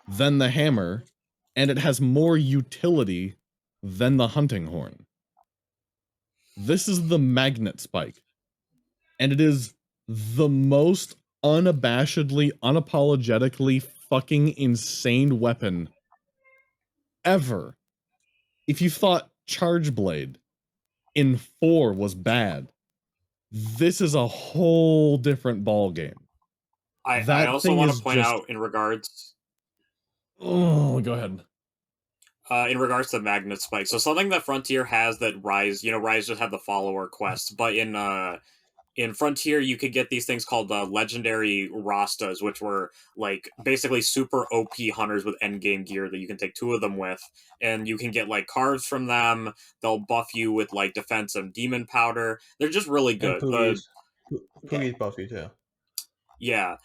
than the hammer, and it has more utility than the hunting horn. This is the magnet spike, and it is the most unabashedly, unapologetically fucking insane weapon ever. If you thought Charge Blade in 4 was bad, this is a whole different ball game. I also want to point out in regards. Oh, go ahead. In regards to magnet spike, so something that Frontier has that Rise, Rise just had the follower quest, but in Frontier you could get these things called legendary Rastas, which were like basically super OP hunters with endgame gear that you can take 2 of them with, and you can get like carves from them. They'll buff you with like defense and demon powder. They're just really good. Poogies buff you too. Yeah,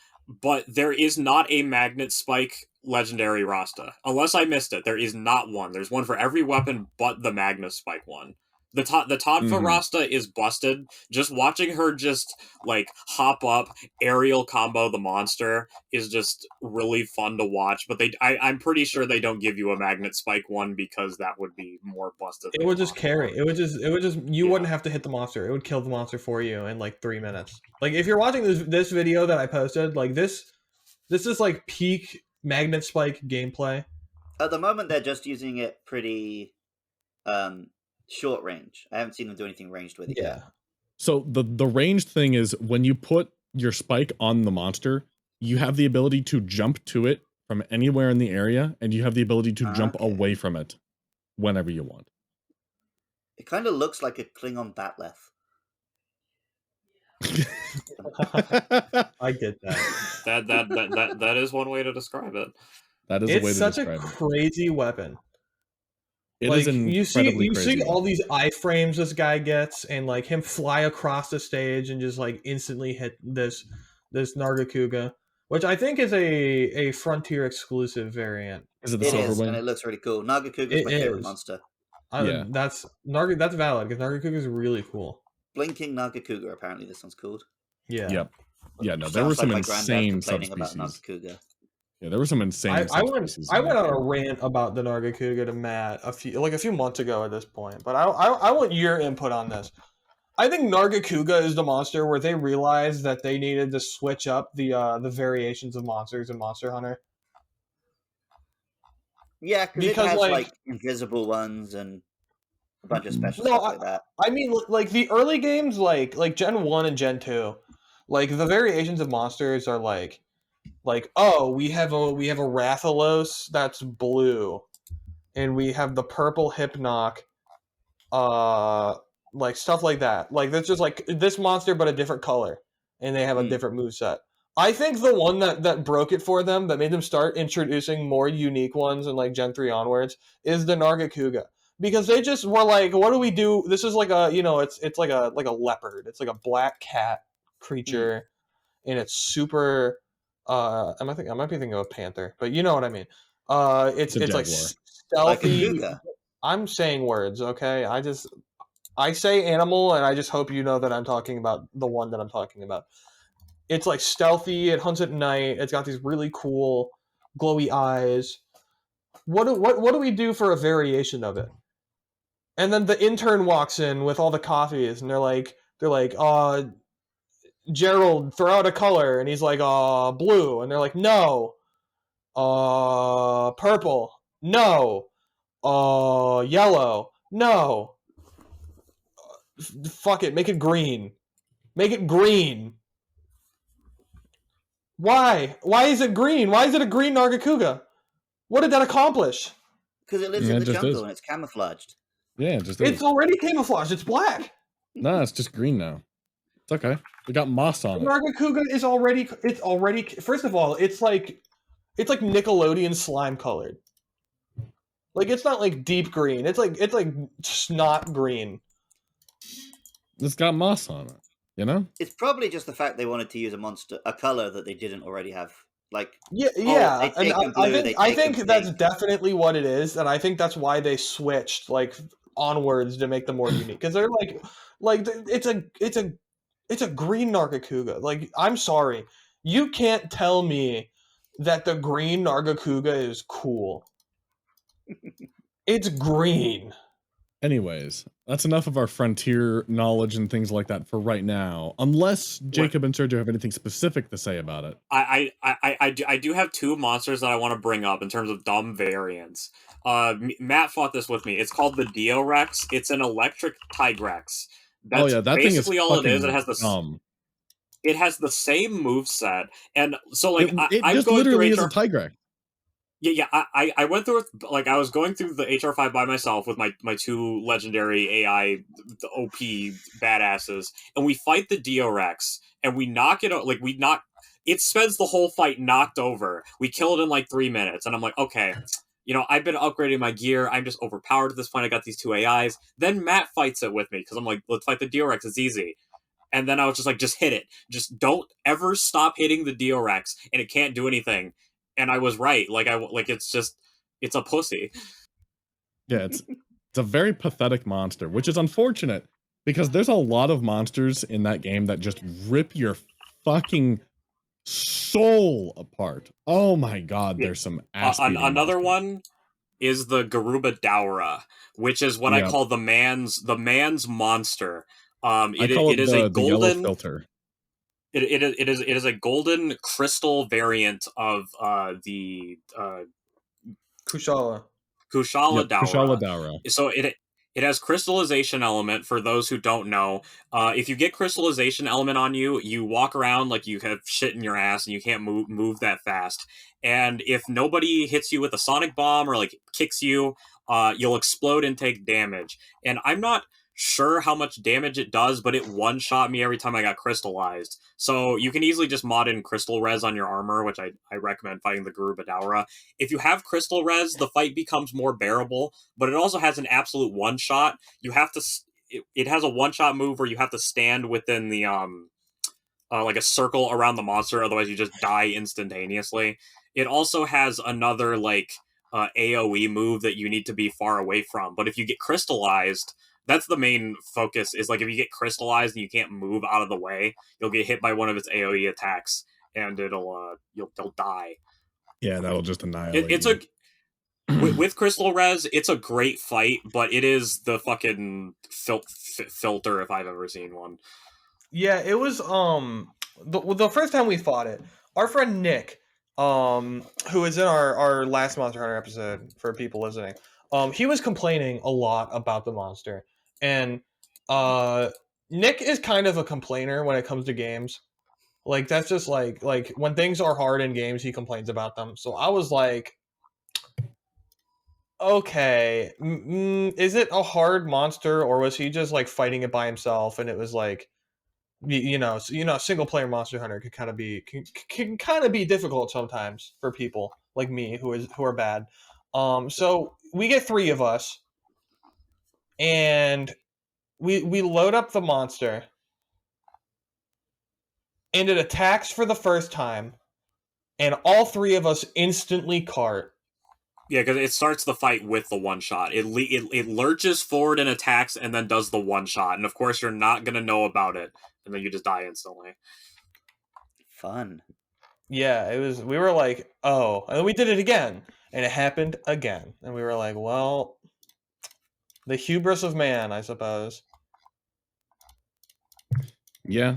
but there is not a magnet spike legendary Rasta. Unless I missed it, there is not one. There's one for every weapon but the magnet spike one. The Todfa Rasta is busted. Just watching her just like hop up, aerial combo the monster is just really fun to watch. But I'm pretty sure they don't give you a magnet spike one because that would be more busted. It would just carry. It would just. You wouldn't have to hit the monster. It would kill the monster for you in like 3 minutes. Like if you're watching this video that I posted, like this is like peak magnet spike gameplay. At the moment, they're just using it pretty. Short range. I haven't seen them do anything ranged with it yet. So the ranged thing is when you put your spike on the monster, you have the ability to jump to it from anywhere in the area, and you have the ability to jump away from it whenever you want. It kind of looks like a Klingon Batleth. I get that. That is one way to describe it. That is a way to describe it. It's such a crazy weapon. It like, is incredibly you crazy. see all these iframes this guy gets, and like him fly across the stage and just like instantly hit this Nargacuga, which I think is a Frontier exclusive variant. Is it the silver wing? And it looks really cool. Nargacuga is my favorite monster. That's valid because Nargacuga is really cool. Blinking Nargacuga, apparently this one's called. Yeah. Yep. Yeah, no, there were some insane subspecies. Yeah, there were some insane. I went on a rant about the Nargacuga to Matt a few months ago at this point, but I want your input on this. I think Nargacuga is the monster where they realized that they needed to switch up the variations of monsters in Monster Hunter. Yeah, because it has like invisible ones and a bunch of special stuff like that. I mean, like the early games, like Gen 1 and Gen 2, like the variations of monsters are like oh, we have a Rathalos that's blue, and we have the purple Hypnoc, like stuff like that. Like that's just like this monster but a different color, and they have a different moveset. I think the one that broke it for them, that made them start introducing more unique ones in like Gen 3 onwards, is the Nargacuga. Because they just were like, what do we do? This is like a, it's like a leopard. It's like a black cat creature, and it's super. I might be thinking of a panther, but you know what I mean. It's like stealthy. Like I'm saying words, okay? I say animal, and I just hope you know that I'm talking about the one that I'm talking about. It's like stealthy. It hunts at night. It's got these really cool glowy eyes. What do we do for a variation of it? And then the intern walks in with all the coffees, and they're like, Gerald, throw out a color, and he's like, blue, and they're like, no, purple, no, yellow, no, fuck it, make it green. Why is it green? Why is it a green Nargacuga? What did that accomplish? Because it lives in the jungle and it's camouflaged. Yeah, it just it's already camouflaged. It's black. No, it's just green now. It's okay. We got moss on it. Nargacuga is already. First of all, it's like Nickelodeon slime colored. Like it's not like deep green. It's like snot green. It's got moss on it. You know. It's probably just the fact they wanted to use a color that they didn't already have. Like yeah. And I think that's definitely what it is, and I think that's why they switched. Like onwards to make them more unique, because they're like it's a green Nargacuga. Like, I'm sorry, you can't tell me that the green Nargacuga is cool. It's green. Anyways, that's enough of our frontier knowledge and things like that for right now. Unless Jacob and Sergio have anything specific to say about it. I do have two monsters that I want to bring up in terms of dumb variants. Matt fought this with me. It's called the Deorex. It's an electric Tigrex. That's that basically thing is all it is. It has the same move set, and so like it just literally is a Tigrex. Yeah, I went through it, like, I was going through the HR5 by myself with my two legendary AI OP badasses, and we fight the Deorex, and we knock it out, like, it spends the whole fight knocked over. We kill it in like 3 minutes, and I'm like, okay, I've been upgrading my gear, I'm just overpowered at this point, I got these two AIs. Then Matt fights it with me, because I'm like, let's fight the Deorex, it's easy. And then I was just like, just hit it. Just don't ever stop hitting the Deorex, and it can't do anything. And I was right. It's a pussy. Yeah, it's a very pathetic monster, which is unfortunate because there's a lot of monsters in that game that just rip your fucking soul apart. Oh my god, there's some ass another one is the Garuba Daura, which is what I call the man's monster. It is a golden filter. It is a golden crystal variant of the Kushala Daura. So it has crystallization element for those who don't know. If you get crystallization element on you, you walk around like you have shit in your ass and you can't move that fast. And if nobody hits you with a sonic bomb or like kicks you, you'll explode and take damage. And I'm not sure how much damage it does, but it one-shot me every time I got crystallized. So you can easily just mod in crystal res on your armor, which I recommend fighting the Garuba Daura. If you have crystal res, the fight becomes more bearable, but it also has an absolute one-shot. You have to... It has a one-shot move where you have to stand within the, like a circle around the monster, otherwise you just die instantaneously. It also has another, like, AoE move that you need to be far away from, but if you get crystallized... That's the main focus, is like if you get crystallized and you can't move out of the way, you'll get hit by one of its AoE attacks, and you'll die. Yeah, that'll just annihilate with crystal res, it's a great fight, but it is the fucking filter if I've ever seen one. Yeah, it was the first time we fought it, our friend Nick, who was in our last Monster Hunter episode for people listening, he was complaining a lot about the monster. And Nick is kind of a complainer when it comes to games. Like, that's just like when things are hard in games, he complains about them. So I was like, okay, is it a hard monster, or was he just like fighting it by himself? And it was like, single player Monster Hunter can kind of be difficult sometimes for people like me who are bad. So we get 3 of us, and we load up the monster, and it attacks for the first time, and all 3 of us instantly cart. Yeah, because it starts the fight with the one shot. It lurches forward and attacks, and then does the one shot. And of course, you're not gonna know about it, and then you just die instantly. Fun. Yeah, it was. We were like, oh, and then we did it again, and it happened again, and we were like, well, the hubris of man, I suppose. Yeah.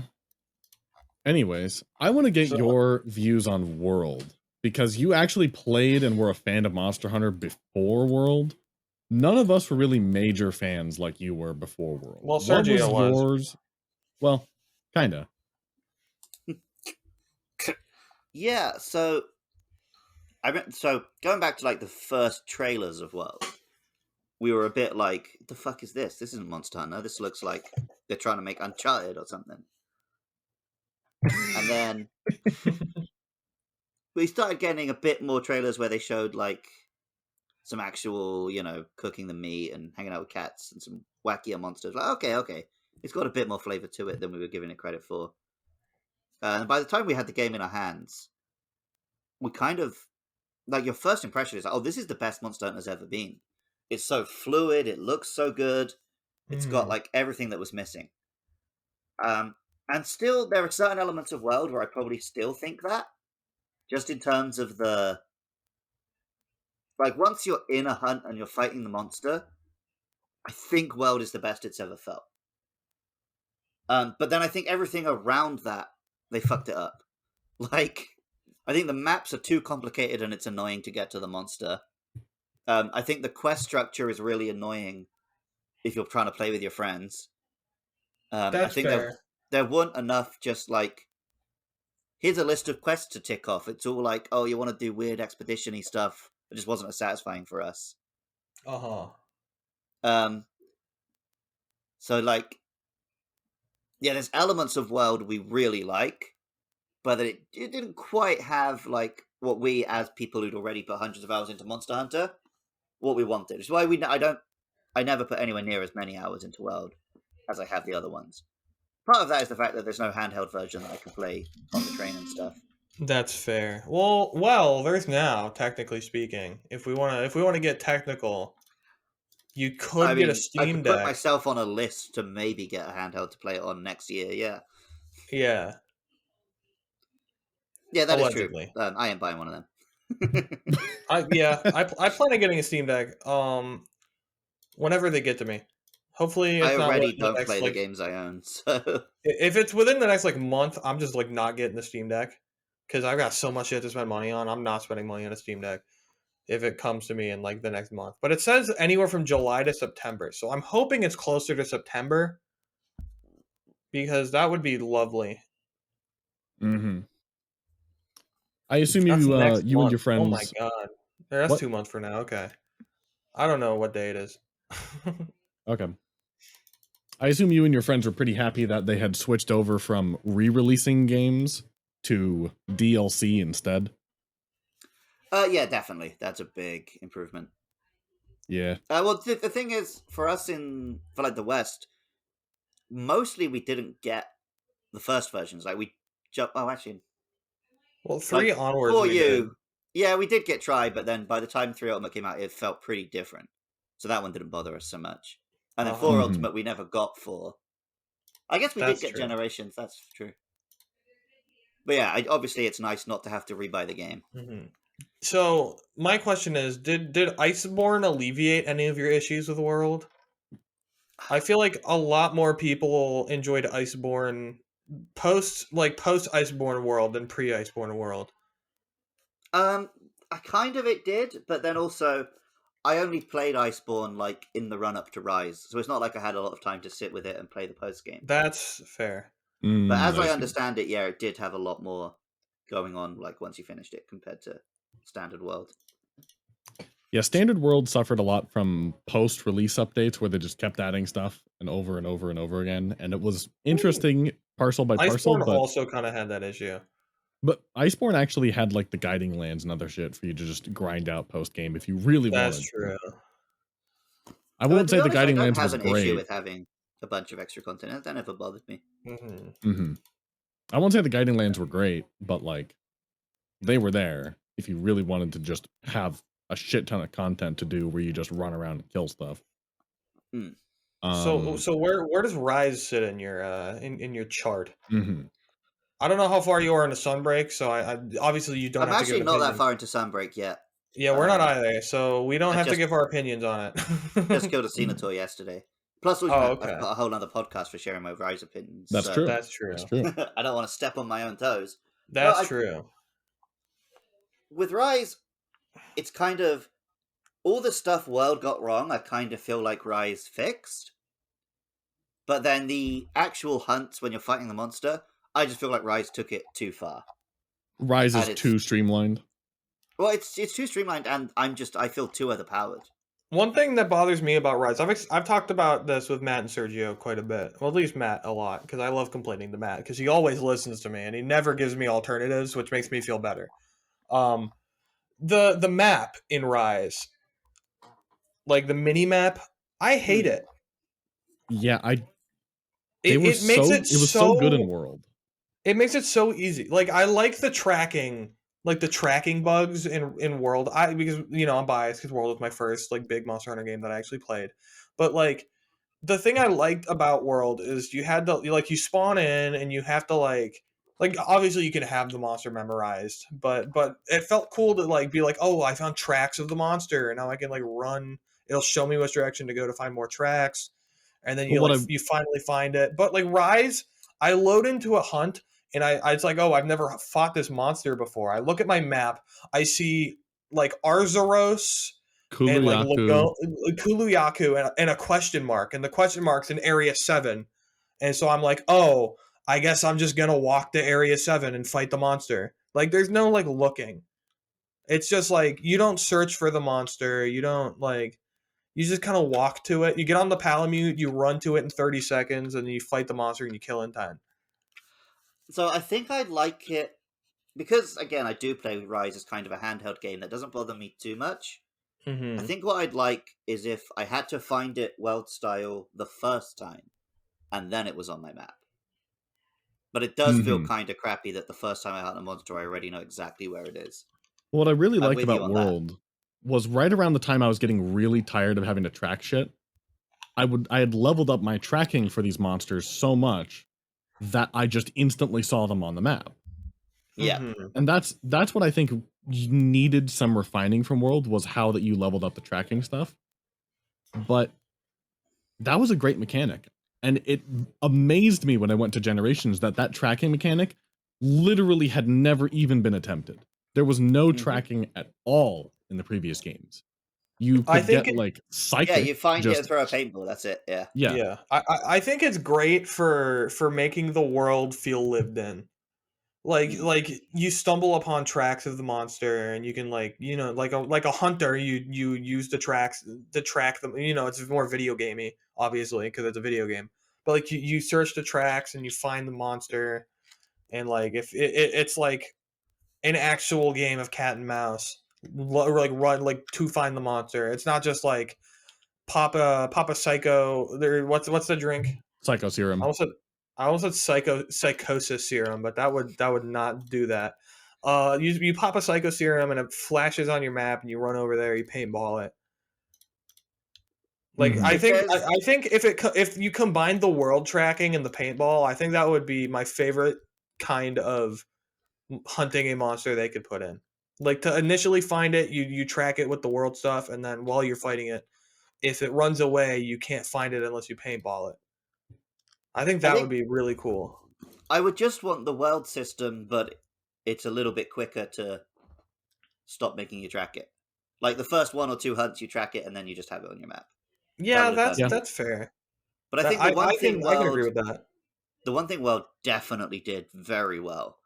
Anyways, I want to get your views on World, because you actually played and were a fan of Monster Hunter before World. None of us were really major fans like you were before World. Well, Sergio was. Yours? Well, kinda. Yeah, so going back to like the first trailers of World, we were a bit like, the fuck is this? This isn't Monster Hunter. This looks like they're trying to make Uncharted or something. And then we started getting a bit more trailers where they showed like some actual, cooking the meat and hanging out with cats and some wackier monsters. Like, okay. It's got a bit more flavor to it than we were giving it credit for. And by the time we had the game in our hands, we kind of, like, your first impression is like, oh, this is the best Monster Hunter's ever been. It's so fluid. It looks so good. It's got like everything that was missing. And still, there are certain elements of World where I probably still think that, just in terms of the like once you're in a hunt and you're fighting the monster, I think World is the best it's ever felt. But then I think everything around that, they fucked it up. Like, I think the maps are too complicated and it's annoying to get to the monster. I think the quest structure is really annoying if you're trying to play with your friends. That's I think fair. there weren't enough just like, here's a list of quests to tick off. It's all like, oh, you want to do weird expedition-y stuff. It just wasn't as satisfying for us. So like, yeah, there's elements of World we really like, but it didn't quite have like what we, as people who'd already put hundreds of hours into Monster Hunter, what we wanted. Which is why I never put anywhere near as many hours into World as I have the other ones. Part of that is the fact that there's no handheld version that I can play on the train and stuff. That's fair. Well, there's now, technically speaking. If we want to get technical, you could get a Steam Deck. I could put myself on a list to maybe get a handheld to play it on next year. Yeah. Yeah. Yeah, that Allegedly. Is true. I am buying one of them. I plan on getting a Steam Deck. Whenever they get to me. Hopefully, it's I already not don't play the games I own. So if it's within the next month, I'm just not getting the Steam Deck because I've got so much shit to spend money on. I'm not spending money on a Steam Deck if it comes to me in the next month. But it says anywhere from July to September, so I'm hoping it's closer to September because that would be lovely. Mm-hmm. I assume you and your friends. Oh my god, that's 2 months from now. Okay, I don't know what day it is. Okay. I assume you and your friends were pretty happy that they had switched over from re-releasing games to DLC instead. Yeah, definitely. That's a big improvement. Yeah. Well, the thing is, for us for the West, mostly we didn't get the first versions. Like we jump. Oh, actually. Well, 3 onwards. For you, yeah, we did get Tri, but then by the time 3 Ultimate came out, it felt pretty different. So that one didn't bother us so much. And then 4 Ultimate, we never got 4. I guess we did get Generations. That's true. But yeah, obviously it's nice not to have to rebuy the game. Mm-hmm. So my question is, did Iceborne alleviate any of your issues with World? I feel like a lot more people enjoyed Iceborne post Iceborne World than pre Iceborne World. It did, but then also I only played Iceborne in the run up to Rise, so it's not like I had a lot of time to sit with it and play the post game. That's fair. But as I understand it, yeah, it did have a lot more going on once you finished it compared to Standard World. Yeah, Standard World suffered a lot from post-release updates where they just kept adding stuff and over and over and over again, and it was interesting parcel by parcel. Iceborne also kind of had that issue. But Iceborne actually had the guiding lands and other shit for you to just grind out post game if you really wanted. That's true. I won't say the guiding lands was great. I have an issue with having a bunch of extra content. That never bothered me. I won't say the guiding lands were great, but they were there if you really wanted to just have a shit ton of content to do where you just run around and kill stuff. So where does Rise sit in your in your chart? I don't know how far you are into Sunbreak, so I obviously you don't. I'm have actually to give not that far into Sunbreak yet. Yeah, we're not either, so we don't have to give our opinions on it. Just killed a Senator yesterday. Plus, I've got a whole other podcast for sharing my Rise opinions. That's true. That's true. I don't want to step on my own toes. That's true. With Rise, it's kind of all the stuff World got wrong. I kind of feel like Rise fixed, but then the actual hunts when you're fighting the monster, I just feel like Rise took it too far. Rise is too streamlined. Well, it's too streamlined, and I feel too overpowered. One thing that bothers me about Rise, I've talked about this with Matt and Sergio quite a bit. Well, at least Matt a lot, because I love complaining to Matt, because he always listens to me, and he never gives me alternatives, which makes me feel better. The map in Rise, the mini map, I hate it. Yeah, it was so good in World. It makes it so easy. I like the tracking like the tracking bugs in World. Because I'm biased because World was my first like big Monster Hunter game that I actually played, but like the thing I liked about World is you had to you spawn in and you have to like obviously you can have the monster memorized, but it felt cool to like be like, oh, I found tracks of the monster and now I can like run. It'll show me which direction to go to find more tracks, and then you finally find it. But like Rise, I load into a hunt and it's like, oh, I've never fought this monster before. I look at my map, I see like Arzuros and like Kuluyaku and a question mark, and the question mark's in Area 7. And so I'm like, oh, I guess I'm just gonna walk to Area 7 and fight the monster. Like there's no like looking. It's just like you don't search for the monster, you don't like you just kind of walk to it. You get on the Palamute, you run to it in 30 seconds, and then you fight the monster and you kill in 10. So I think I'd like it because, again, I do play Rise as kind of a handheld game that doesn't bother me too much. Mm-hmm. I think what I'd like is if I had to find it world style the first time, and then it was on my map. But it does feel kind of crappy that the first time I hunt a monster, I already know exactly where it is. What I really liked about World was right around the time I was getting really tired of having to track shit. I had leveled up my tracking for these monsters so much that I just instantly saw them on the map. Yeah. Mm-hmm. And that's what I think needed some refining from World, was how that you leveled up the tracking stuff. But that was a great mechanic. And it amazed me when I went to Generations that tracking mechanic literally had never even been attempted. There was no tracking at all in the previous games. You could get like psychic. Yeah, you find it and throw a paintball. That's it. Yeah. Yeah. I think it's great for making the world feel lived in. Like you stumble upon tracks of the monster, and you can like a hunter. You use the tracks to track them. It's more video gamey, obviously, because it's a video game. But like you search the tracks and you find the monster, and like if it's like an actual game of cat and mouse, like run like to find the monster. It's not just like pop a psycho. What's the drink? Psycho serum. I almost said psychosis serum, but that would not do that. You pop a psycho serum and it flashes on your map, and you run over there, you paintball it. Like I think if you combine the world tracking and the paintball, I think that would be my favorite kind of hunting a monster they could put in. Like to initially find it, you track it with the world stuff, and then while you're fighting it, if it runs away, you can't find it unless you paintball it. I think that would be really cool. I would just want the world system, but it's a little bit quicker to stop making you track it. Like the first 1 or 2 hunts, you track it, and then you just have it on your map. Yeah, that's fair. But I think the one thing I can agree with that. The one thing World definitely did very well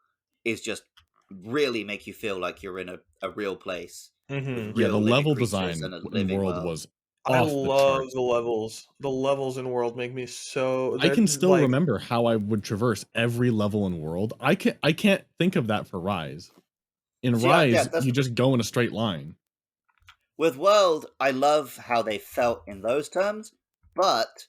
is just really make you feel like you're in a real place. Mm-hmm. Yeah, the level design in World was I love the levels. The levels in World make me so. I can still remember how I would traverse every level in World. I can't think of that for Rise. In Rise, you just go in a straight line. With World, I love how they felt in those terms, but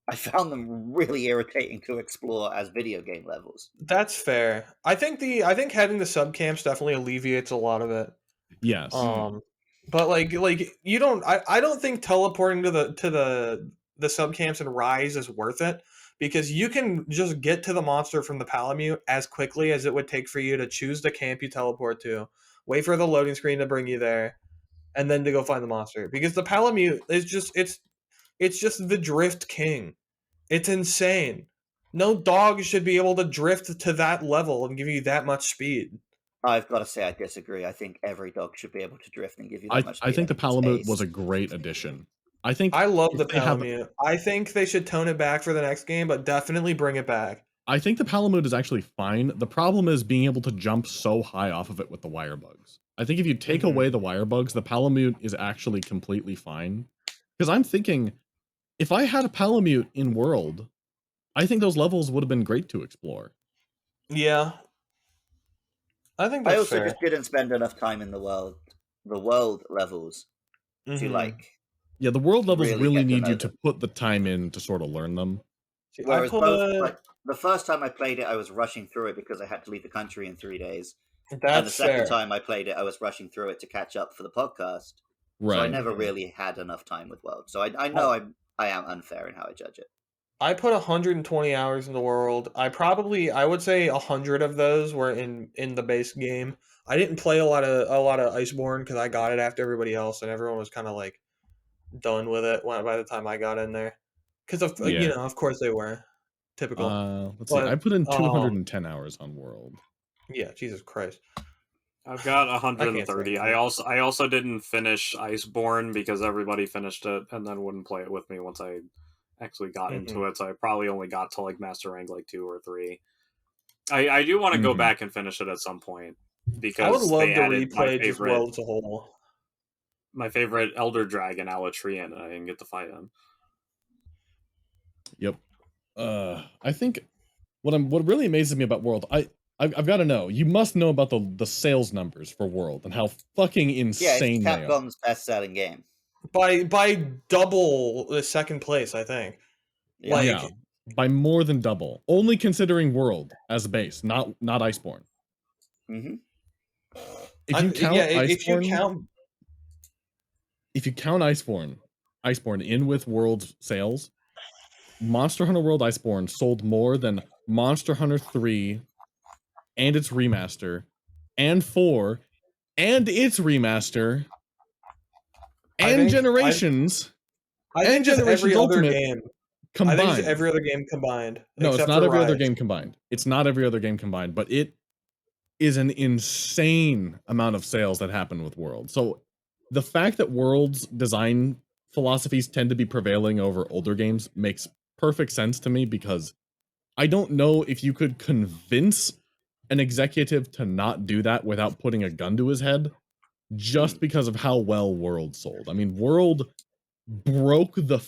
I found them really irritating to explore as video game levels. That's fair. I think having the subcamps definitely alleviates a lot of it. Yes. But like you don't. I don't think teleporting to the subcamps in Rise is worth it, because you can just get to the monster from the Palamute as quickly as it would take for you to choose the camp you teleport to, wait for the loading screen to bring you there, and then to go find the monster. Because the Palamute is just it's just the drift king. It's insane. No dog should be able to drift to that level and give you that much speed. I've got to say I disagree. I think every dog should be able to drift and give you that much speed. I think the Palamute was a great addition. I love the Palamute. I think they should tone it back for the next game, but definitely bring it back. I think the Palamute is actually fine. The problem is being able to jump so high off of it with the wire bugs. I think if you take away the wire bugs, the Palamute is actually completely fine. Because I'm thinking, if I had a Palamute in World, I think those levels would have been great to explore. Yeah. I think that's fair. Just didn't spend enough time in the world levels to like. Yeah, the world levels really need you to put the time in to sort of learn them. Whereas the first time I played it, I was rushing through it because I had to leave the country in 3 days. And the second time I played it, I was rushing through it to catch up for the podcast. Right. So I never really had enough time with World. So I know I am unfair in how I judge it. I put 120 hours in the World. I would say 100 of those were in the base game. I didn't play a lot of Iceborne because I got it after everybody else, and everyone was kind of like done with it by the time I got in there. Because of course they were typical. Let's see. I put in 210 hours on World. Yeah, Jesus Christ. I've got 130. I also didn't finish Iceborne because everybody finished it and then wouldn't play it with me once I actually got into it. So I probably only got to like Master Rank like 2 or 3. I do want to go back and finish it at some point because I would love they to added replay just World as a whole. My favorite Elder Dragon, Alatrian, and I didn't get to fight him. Yep. I think what really amazes me about World, I've got to know. You must know about the sales numbers for World and how fucking insane they are. Yeah, it's Capcom's best-selling game. By double the second place, I think. Yeah, by more than double. Only considering World as a base, not Iceborne. Mm-hmm. If you count Iceborne in with World sales, Monster Hunter World Iceborne sold more than Monster Hunter 3 and its remaster, and 4 and its remaster, and Generations, and Generations Ultimate combined. I think it's every other game combined. No, it's not every other game combined. It's not every other game combined, but it is an insane amount of sales that happen with World. So the fact that World's design philosophies tend to be prevailing over older games makes perfect sense to me, because I don't know if you could convince an executive to not do that without putting a gun to his head, just because of how well World sold. I mean, World broke the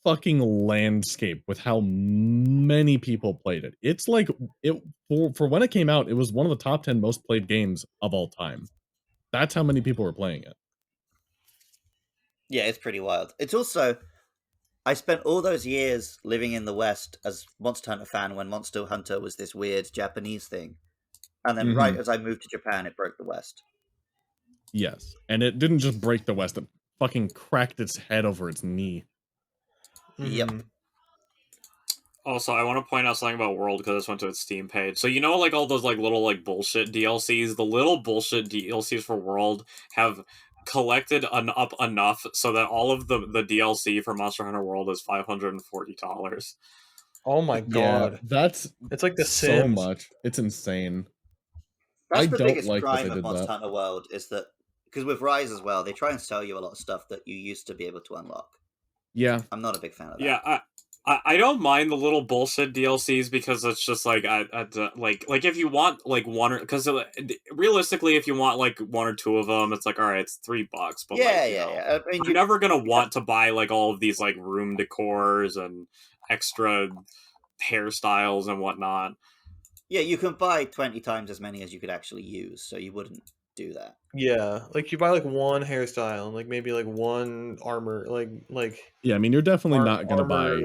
fucking landscape with how many people played it. It's like, for when it came out, it was one of the top 10 most played games of all time. That's how many people were playing it. Yeah, it's pretty wild. It's also, I spent all those years living in the West as Monster Hunter fan when Monster Hunter was this weird Japanese thing. And then right as I moved to Japan, it broke the West. Yes. And it didn't just break the West, it fucking cracked its head over its knee. Yep. Also, I want to point out something about World because I just went to its Steam page. So you know, like all those like little like bullshit DLCs. The little bullshit DLCs for World have collected up enough so that all of the DLC for Monster Hunter World is $540. Oh my god, it's like the Sims. So much. It's insane. That's the biggest crime of Monster Hunter World, is that because with Rise as well, they try and sell you a lot of stuff that you used to be able to unlock. Yeah, I'm not a big fan of that. Yeah, I don't mind the little bullshit DLCs because it's just like like if you want like one, because realistically, if you want like one or two of them, it's like, all right, it's $3. But yeah. I mean, you're never gonna want to buy like all of these like room decors and extra hairstyles and whatnot. Yeah, you can buy 20 times as many as you could actually use, so you wouldn't do that. Yeah, like you buy like one hairstyle and like maybe like one armor, like. Yeah, I mean, you're definitely not gonna buy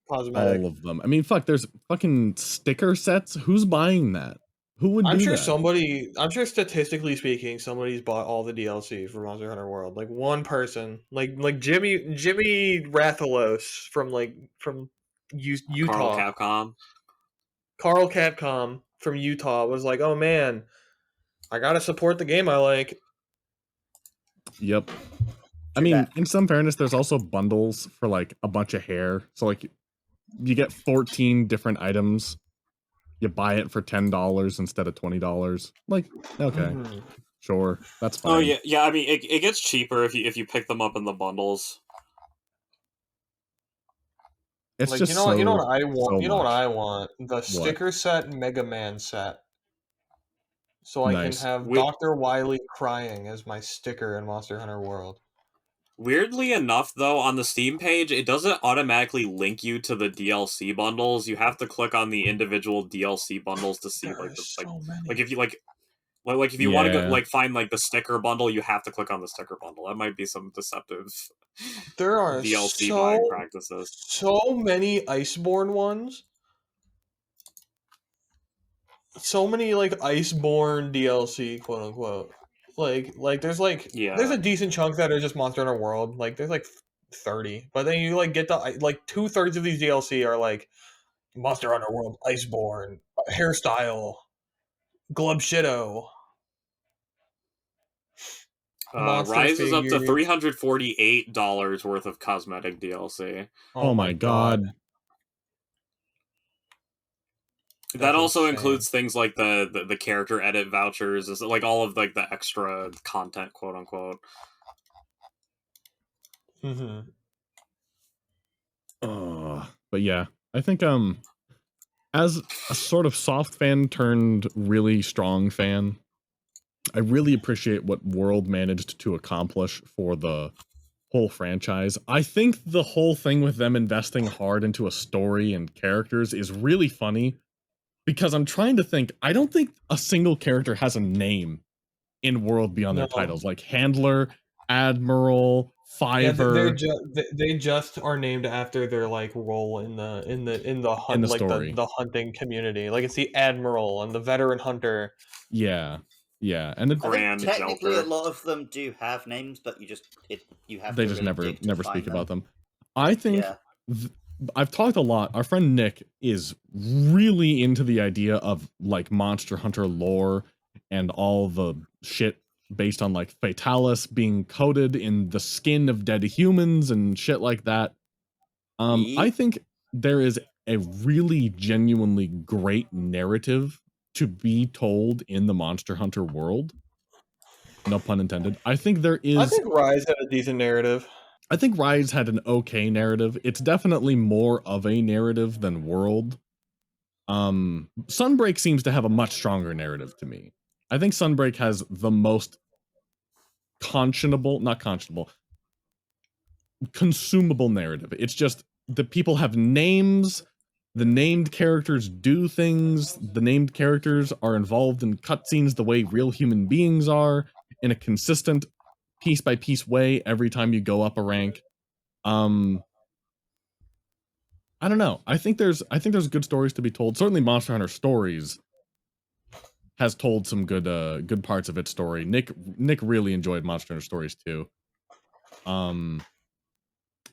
cosmetic. All of them. I mean, fuck, there's fucking sticker sets. Who's buying that? Who would? I'm sure statistically speaking, somebody's bought all the DLC for Monster Hunter World. Like one person, like Jimmy Rathalos from Utah. Carl Capcom from Utah was like, "Oh man, I gotta support the game I like." Yep. I mean, in some fairness, there's also bundles for like a bunch of hair. So like, you get 14 different items. You buy it for $10 instead of $20. Like, okay, sure, that's fine. Oh yeah. I mean, it gets cheaper if you pick them up in the bundles. It's like, just you know what I want. You know what I want? The sticker set Mega Man set. So I can have Dr. Wily crying as my sticker in Monster Hunter World. Weirdly enough, though, on the Steam page, it doesn't automatically link you to the DLC bundles. You have to click on the individual DLC bundles to see like if you like if you want to go like find like the sticker bundle, you have to click on the sticker bundle. That might be some deceptive. There are DLC buying practices. So many Iceborne ones. so many like Iceborne DLC, quote unquote. Like there's there's a decent chunk that are just Monster Hunter World. Like there's like 30, but then you like get the like 2/3 of these DLC are like Monster Hunter World, Iceborne, hairstyle, Glub Shido. Rise is up to $348 worth of cosmetic DLC. Oh my god. That also includes things like the character edit vouchers, like all of like the extra content, quote unquote. Mm-hmm. But yeah, I think as a sort of soft fan turned really strong fan, I really appreciate what World managed to accomplish for the whole franchise. I think the whole thing with them investing hard into a story and characters is really funny, because I'm trying to think, I don't think a single character has a name in World beyond their titles, like Handler, Admiral, Fiver. Yeah, they just are named after their like role in the hunt, like story. the hunting community. Like it's the Admiral and the Veteran Hunter. Yeah, and technically a lot of them do have names, but you have they to just really never speak about them. I think I've talked a lot. Our friend Nick is really into the idea of like Monster Hunter lore and all the shit based on like Fatalis being coated in the skin of dead humans and shit like that. I think there is a really genuinely great narrative to be told in the Monster Hunter world. No pun intended. I think there is. I think Rise had a decent narrative. I think Rise had an okay narrative. It's definitely more of a narrative than World. Sunbreak seems to have a much stronger narrative to me. I think Sunbreak has the most consumable narrative. It's just the people have names, the named characters do things, the named characters are involved in cutscenes the way real human beings are, in a consistent piece by piece way every time you go up a rank. I don't know. I think there's good stories to be told. Certainly Monster Hunter Stories has told some good parts of its story. Nick really enjoyed Monster Hunter Stories too.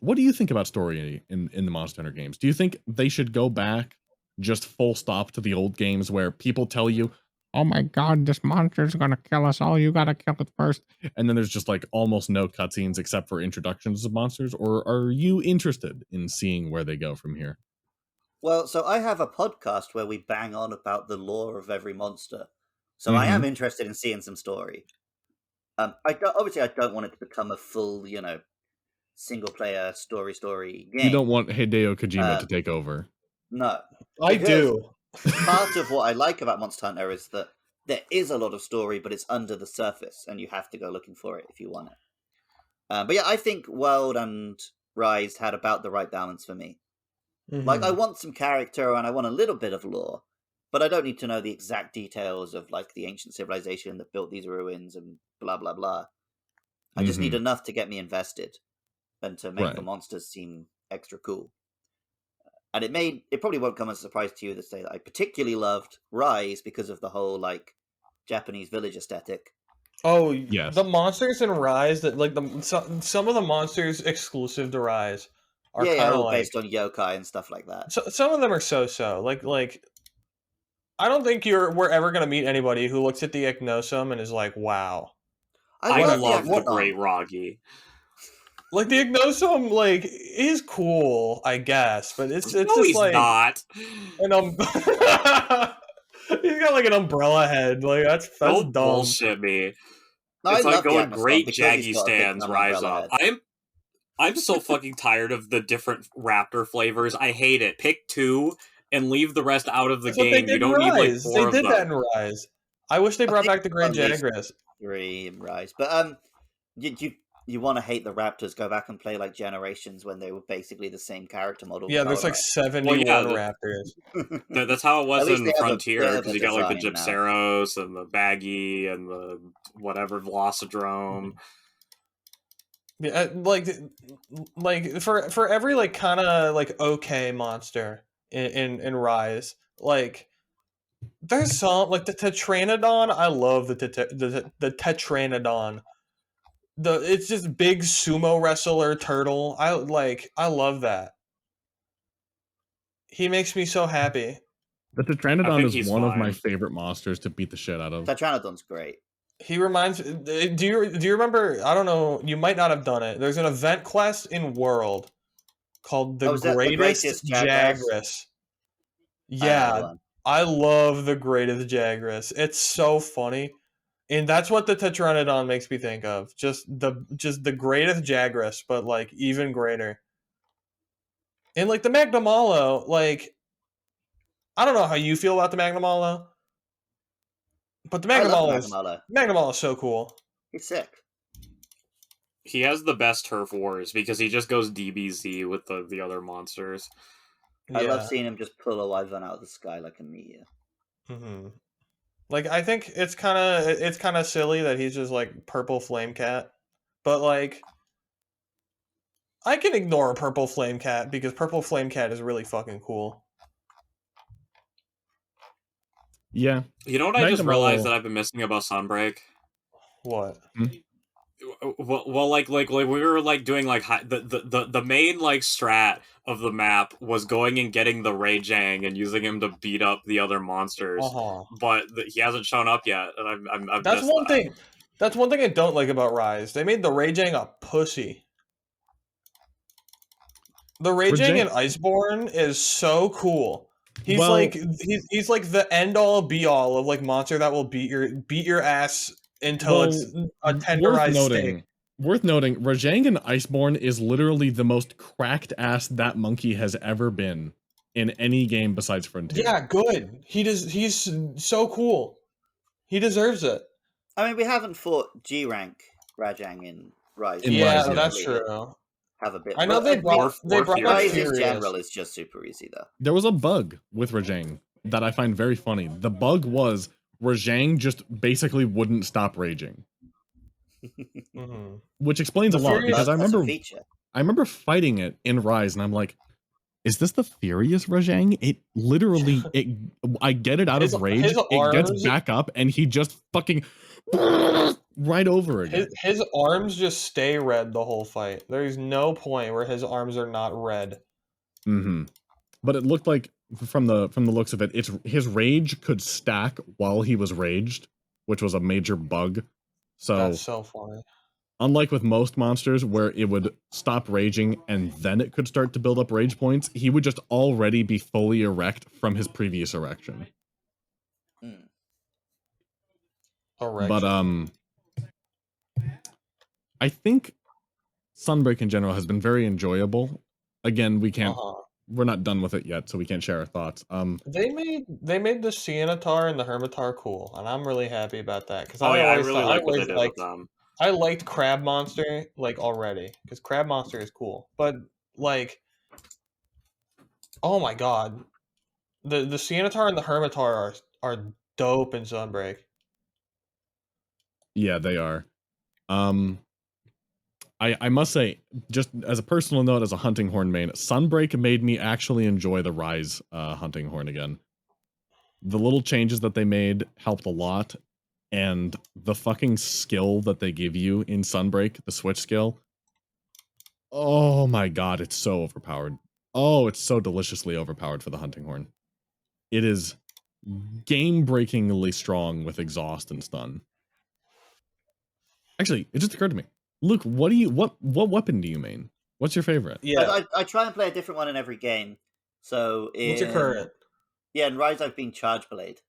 What do you think about story in the Monster Hunter games? Do you think they should go back just full stop to the old games where people tell you, oh my god, this monster's gonna kill us all, you gotta kill it first, and then there's just like almost no cutscenes except for introductions of monsters? Or are you interested in seeing where they go from here? Well, so I have a podcast where we bang on about the lore of every monster, so I am interested in seeing some story. I don't want it to become a full, single player story game. You don't want Hideo Kojima to take over. No, I do. Part of what I like about Monster Hunter is that there is a lot of story, but it's under the surface, and you have to go looking for it if you want it. But yeah, I think World and Rise had about the right balance for me. Mm-hmm. Like, I want some character and I want a little bit of lore, but I don't need to know the exact details of like the ancient civilization that built these ruins and blah blah blah. I just need enough to get me invested and to make the monsters seem extra cool. And it probably won't come as a surprise to you to say that I particularly loved Rise because of the whole like Japanese village aesthetic. Oh yes, the monsters in Rise that like some of the monsters exclusive to Rise are kind of like based on yokai and stuff like that. So, some of them are so like. I don't think we're ever gonna meet anybody who looks at the Ignosum and is like, "Wow." I love the Great Roggy. Like the Ignosum, like is cool, I guess, but it's no, just he's like not. He's got like an umbrella head. Like that's Don't dumb. Bullshit me. It's like going great Jaggy stands rise up. I'm so fucking tired of the different raptor flavors. I hate it. Pick 2 and leave the rest out of the game. You don't need like 4 of them. They did that in Rise. I wish they brought back the Grand Jagras. 3 in Rise, but you want to hate the Raptors, go back and play like Generations when they were basically the same character model. Yeah, there's like 71 Raptors. That's how it was in Frontier, because you got like the Gypceros and the Baggy and the whatever Velocidrome. Yeah, like for every like kind of like okay monster in Rise, like There's some like the Tetranodon. I love the Tetranodon. It's just big sumo wrestler turtle. I love that. He makes me so happy. The Tetranodon is one of my favorite monsters to beat the shit out of. Tetranodon's great. He reminds. Do you remember? I don't know. You might not have done it. There's an event quest in World called the Greatest Jagras. Yeah, I love the Greatest Jagras. It's so funny, and that's what the Tetranodon makes me think of. Just the Greatest Jagras, but like even greater. And like the Magnamalo, like I don't know how you feel about the Magnamalo. But the Magnamalo is so cool. He's sick. He has the best turf wars because he just goes DBZ with the other monsters. I love seeing him just pull a Wyvern out of the sky like a meteor. Mm-hmm. Like I think it's kind of silly that he's just like purple flame cat, but like I can ignore purple flame cat because purple flame cat is really fucking cool. Yeah. You know what I just realized that I've been missing about Sunbreak? What? Well, like we were like doing like the main like strat of the map was going and getting the Rajang and using him to beat up the other monsters, but he hasn't shown up yet, and I've That's one thing. That's one thing I don't like about Rise. They made the Rajang a pussy. The Rajang in Iceborne is so cool. He's like he's like the end all be all of like monster that will beat your ass until it's a tenderized steak. Worth noting, Rajang in Iceborne is literally the most cracked ass that monkey has ever been in any game besides Frontier. Yeah, good. He's so cool. He deserves it. I mean, we haven't fought G rank Rajang in Rise. Yeah, that's true. Have a bit. I know they brought Rise in general is just super easy though. There was a bug with Rajang that I find very funny. The bug was Rajang just basically wouldn't stop raging. Mm-hmm. Which explains a lot because I remember fighting it in Rise and I'm like, is this the Furious Rajang? It literally I get it out of rage, it gets back up, and he just fucking right over again. His arms just stay red the whole fight. There's no point where his arms are not red. Mm-hmm. But it looked like from the looks of it, his rage could stack while he was raged, which was a major bug. So that's so funny. Unlike with most monsters where it would stop raging and then it could start to build up rage points, he would just already be fully erect from his previous erection. But I think Sunbreak in general has been very enjoyable. Again, we're not done with it yet, so we can't share our thoughts. They made the Cyantar and the Hermitar cool, and I'm really happy about that because I really like what they did with them. I liked Crab Monster like already because Crab Monster is cool, but like, oh my god, the Cyantar and the Hermitar are dope in Sunbreak. Yeah, they are. I must say, just as a personal note, as a hunting horn main, Sunbreak made me actually enjoy the Rise hunting horn again. The little changes that they made helped a lot, and the fucking skill that they give you in Sunbreak, the switch skill, oh my god, it's so overpowered. Oh, it's so deliciously overpowered for the hunting horn. It is game-breakingly strong with exhaust and stun. Actually, it just occurred to me. Luke, what weapon do you main? What's your favorite? Yeah, I try and play a different one in every game. So what's your current? Yeah, in Rise I've been Charge Blade.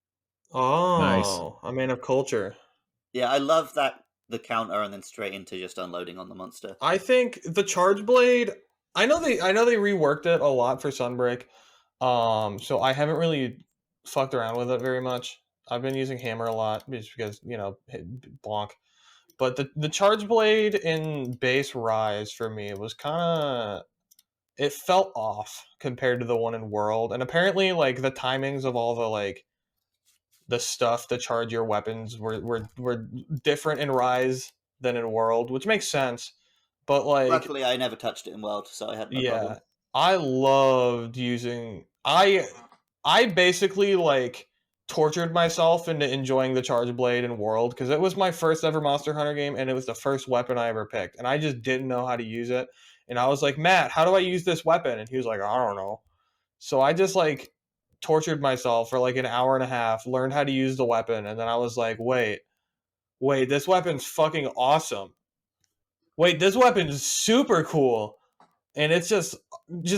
Oh, nice. A man of culture. Yeah, I love that the counter and then straight into just unloading on the monster. I think the Charge Blade. I know they reworked it a lot for Sunbreak. So I haven't really fucked around with it very much. I've been using Hammer a lot just because bonk. But the Charge Blade in base Rise for me was kind of, it felt off compared to the one in World, and apparently like the timings of all the like the stuff to charge your weapons were different in Rise than in World, which makes sense. But like, luckily I never touched it in World, so I had no problem. I loved using I basically like tortured myself into enjoying the Charge Blade and World because it was my first ever Monster Hunter game and it was the first weapon I ever picked. And I just didn't know how to use it. And I was like, Matt, how do I use this weapon? And he was like, I don't know. So I just like tortured myself for like an hour and a half, learned how to use the weapon. And then I was like, wait, this weapon's fucking awesome. Wait, this weapon is super cool. And it's just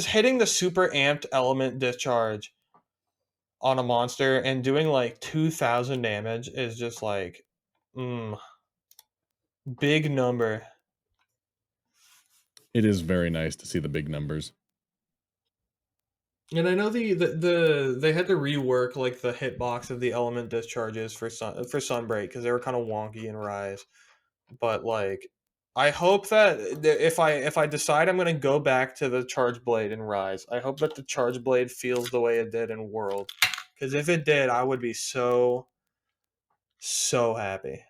hitting the super amped element discharge on a monster and doing like 2,000 damage is just like, big number. It is very nice to see the big numbers. And I know they had to rework like the hitbox of the element discharges for Sunbreak because they were kind of wonky in Rise. But like, I hope that if I decide I'm gonna go back to the Charge Blade in Rise, I hope that the Charge Blade feels the way it did in World. Because if it did, I would be so happy.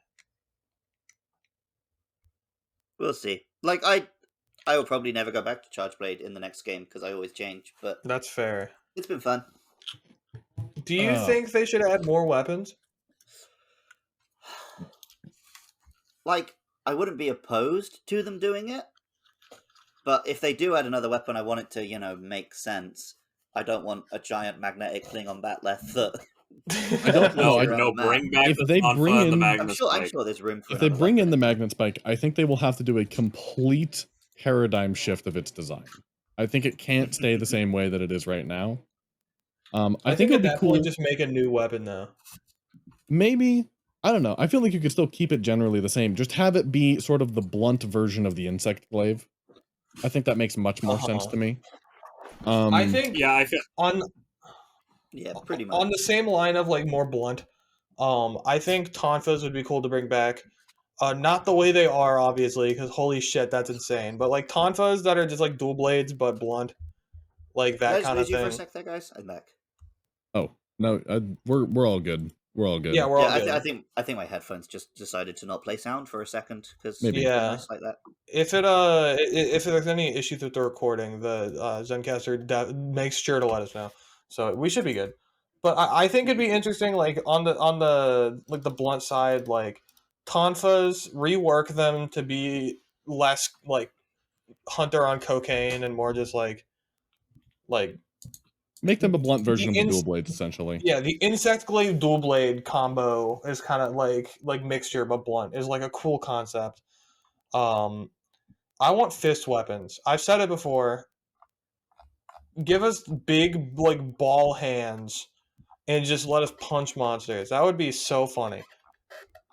We'll see. Like, I will probably never go back to Charge Blade in the next game because I always change, but that's fair. It's been fun. Do you think they should add more weapons? Like, I wouldn't be opposed to them doing it, but if they do add another weapon, I want it to, make sense. I don't want a giant magnetic Klingon Batleth that... I don't know. Bring back if they bring in, the I'm sure there's room for. If they bring in the magnet spike, I think they will have to do a complete paradigm shift of its design. I think it can't stay the same way that it is right now. I think it'd be cool. Just make a new weapon though. Maybe, I don't know. I feel like you could still keep it generally the same. Just have it be sort of the blunt version of the insect glaive. I think that makes much more sense to me. I think pretty much on the same line of like more blunt. I think tonfas would be cool to bring back. Not the way they are, obviously, because holy shit, that's insane. But like tonfas that are just like dual blades but blunt, like that kind of thing. For a sec there, guys. I'm back. Oh no, we're all good. We're all good. Yeah, we're all good. I think my headphones just decided to not play sound for a second because nice like that. If there's any issues with the recording, the Zencaster makes sure to let us know. So we should be good. But I think it'd be interesting, like on the like the blunt side, like tonfas, rework them to be less like hunter on cocaine and more just like make them a blunt version of the dual blades, essentially. Yeah, the insect glaive dual blade combo is kind of like mixture but blunt is like a cool concept. I want fist weapons. I've said it before. Give us big like ball hands and just let us punch monsters. That would be so funny.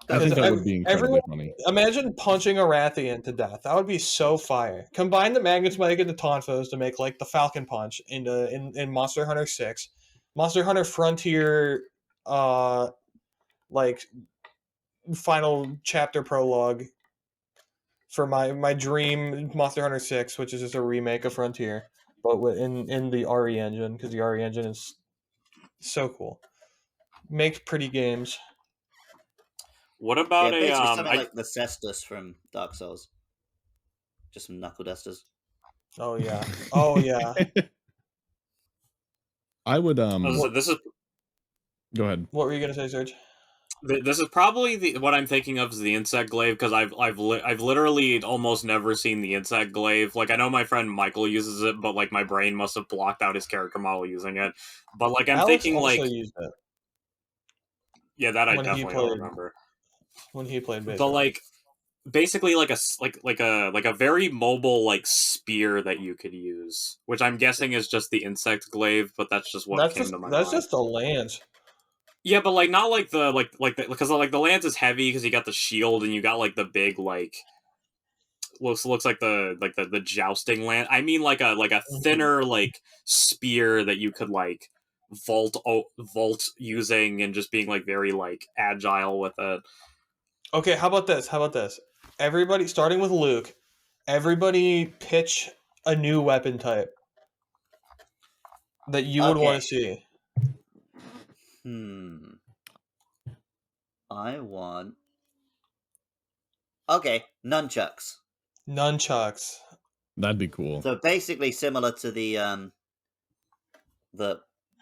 I think that would be incredibly funny. Imagine punching a Rathian to death. That would be so fire. Combine the Magnet Spike and the Tonfas to make like the Falcon Punch in Monster Hunter 6. Monster Hunter Frontier like final chapter prologue for my dream Monster Hunter 6, which is just a remake of Frontier, but in the RE engine, because the RE engine is so cool. Make pretty games. What about something like the Cestus from Dark Souls? Just some knuckle dusters. Oh yeah. Oh yeah. I would This is. Go ahead. What were you gonna say, Serge? This is probably what I'm thinking of as the insect glaive, because I've literally almost never seen the insect glaive. Like, I know my friend Michael uses it, but like my brain must have blocked out his character model using it. But like I'm thinking like used it. Yeah, that I definitely don't remember. When he played baseball. But like basically like a very mobile like spear that you could use, which I'm guessing is just the insect glaive, but that's just what came to my mind. That's just a lance. Yeah, but like not like the because like the lance is heavy because you got the shield and you got like the big like looks like the jousting lance. I mean like a thinner like spear that you could like vault using and just being like very like agile with it. Okay, how about this? Everybody, starting with Luke, everybody pitch a new weapon type that you would want to see. I want... Okay, nunchucks. That'd be cool. So basically similar to the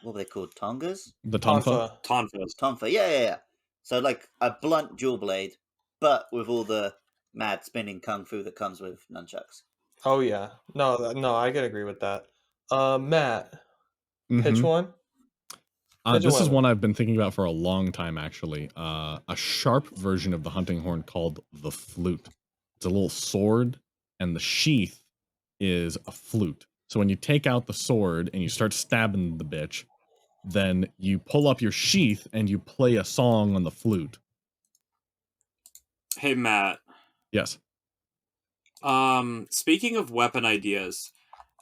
what were they called? Tongas? The Tonfa? Tonfa, yeah. So like a blunt dual blade, but with all the mad spinning kung fu that comes with nunchucks. Oh yeah, no, I can agree with that. Matt, pitch one. This is one I've been thinking about for a long time, actually. A sharp version of the hunting horn called the flute. It's a little sword, and the sheath is a flute. So when you take out the sword and you start stabbing the bitch, then you pull up your sheath and you play a song on the flute. Hey, Matt. Yes. Speaking of weapon ideas,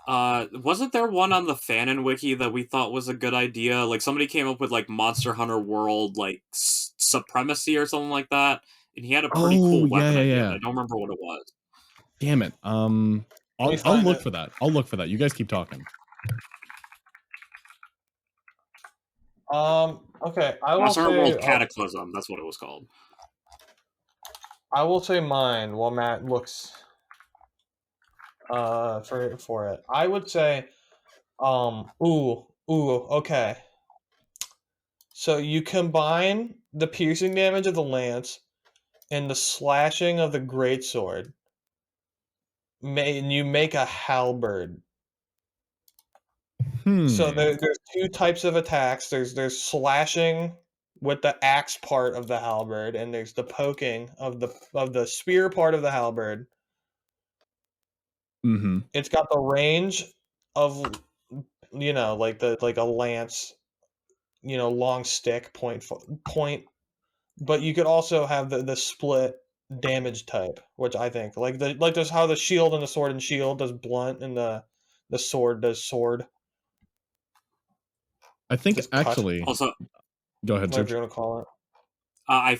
wasn't there one on the Fanon wiki that we thought was a good idea? Like, somebody came up with, like, Monster Hunter World, like, Supremacy or something like that, and he had a pretty cool weapon idea. I don't remember what it was. Damn it. I'll look for that. I'll look for that. You guys keep talking. Okay, I will Monster say World Cataclysm. That's what it was called. I will say mine while Matt looks for it. I would say okay. So you combine the piercing damage of the lance and the slashing of the greatsword. And you make a halberd. So there's two types of attacks. There's slashing with the axe part of the halberd, and there's the poking of the spear part of the halberd. It's got the range of, like a lance, long stick point, but you could also have the split damage type, which I think like there's how the shield and the sword and shield does blunt, and the sword does sword. I think actually. Also, go ahead, whatever you're gonna call it. I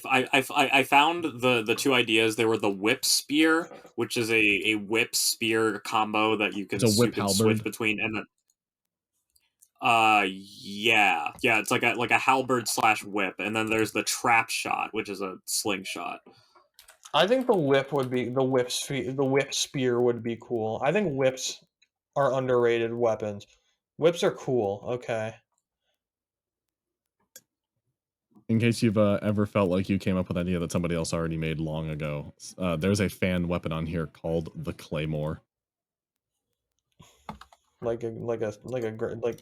found the two ideas. They were the whip spear, which is a whip spear combo that you can switch between, and then yeah, it's like a halberd / whip, and then there's the trap shot, which is a slingshot. I think the whip spear would be cool. I think whips are underrated weapons. Whips are cool. Okay. In case you've ever felt like you came up with an idea that somebody else already made long ago, there's a fan weapon on here called the Claymore. Like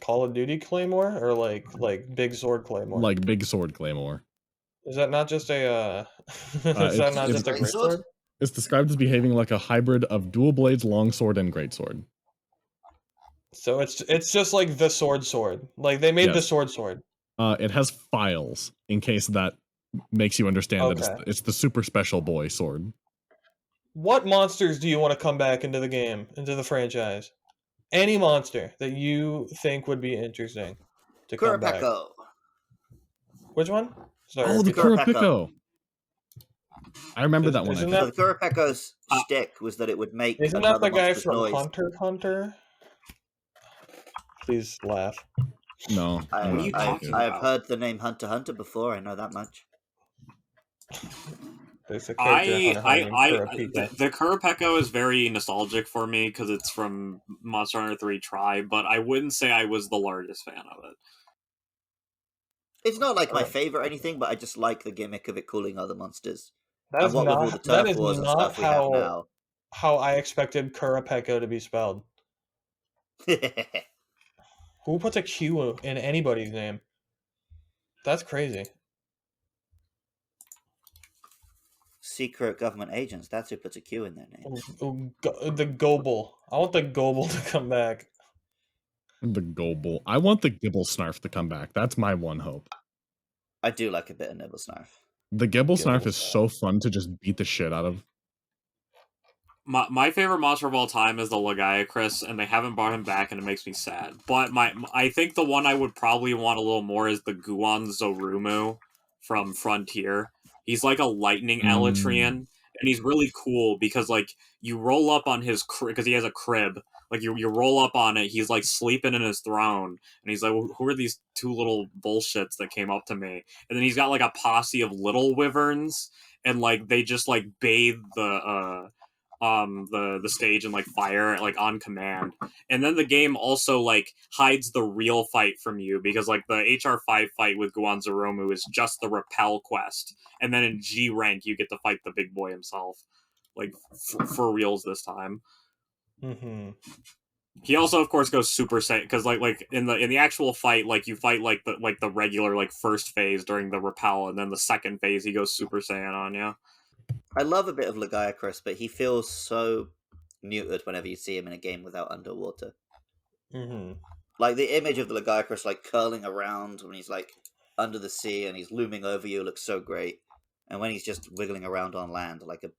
Call of Duty Claymore, or like Big Sword Claymore. Like Big Sword Claymore. Is that not just a? Is that not just a greatsword? It's described as behaving like a hybrid of dual blades, longsword, and greatsword. So it's just like the sword. Like they made the sword. It has files, in case that makes you understand that it's the super special boy sword. What monsters do you want to come back into the game, into the franchise? Any monster that you think would be interesting to come back. Which one? Sorry, the Kurapiko. I remember that one. So the Kurapiko's stick was that it would make. Isn't that the guy from Hunter x Hunter? Please laugh. No. I've heard the name Hunter x Hunter before. I know that much. There's a character the Kurapiko is very nostalgic for me because it's from Monster Hunter 3 Tri, but I wouldn't say I was the largest fan of it. It's not like my favorite or anything, but I just like the gimmick of it calling other monsters. That is not how I expected Kurapiko to be spelled. Who puts a Q in anybody's name? That's crazy. Secret government agents, that's who puts a Q in their name. The Gobble. I want the Gobble to come back. The Gobble. I want the Gibblesnarf to come back. That's my one hope. I do like a bit of Nibblesnarf. The Gibblesnarf is so fun to just beat the shit out of. My favorite monster of all time is the Lagiacrus, and they haven't brought him back, and it makes me sad. But I think the one I would probably want a little more is the Guon Zorumu from Frontier. He's like a lightning Elytrian, and he's really cool because, like, you roll up on his because he has a crib. Like, you roll up on it, he's, like, sleeping in his throne, and he's like, well, who are these two little bullshits that came up to me? And then he's got, like, a posse of little wyverns, and, like, they just, like, bathe the the stage and like fire like on command, and then the game also like hides the real fight from you, because like the HR5 fight with Guanzoromu is just the repel quest, and then in G rank you get to fight the big boy himself, like for reals this time. Mm-hmm. He also, of course, goes Super Saiyan, because like in the actual fight, like you fight like the regular like first phase during the repel, and then the second phase he goes Super Saiyan on you. I love a bit of Legiacrus, but he feels so muted whenever you see him in a game without underwater. Mm-hmm. Like the image of the Legiacrus like curling around when he's like under the sea and he's looming over you looks so great, and when he's just wiggling around on land like a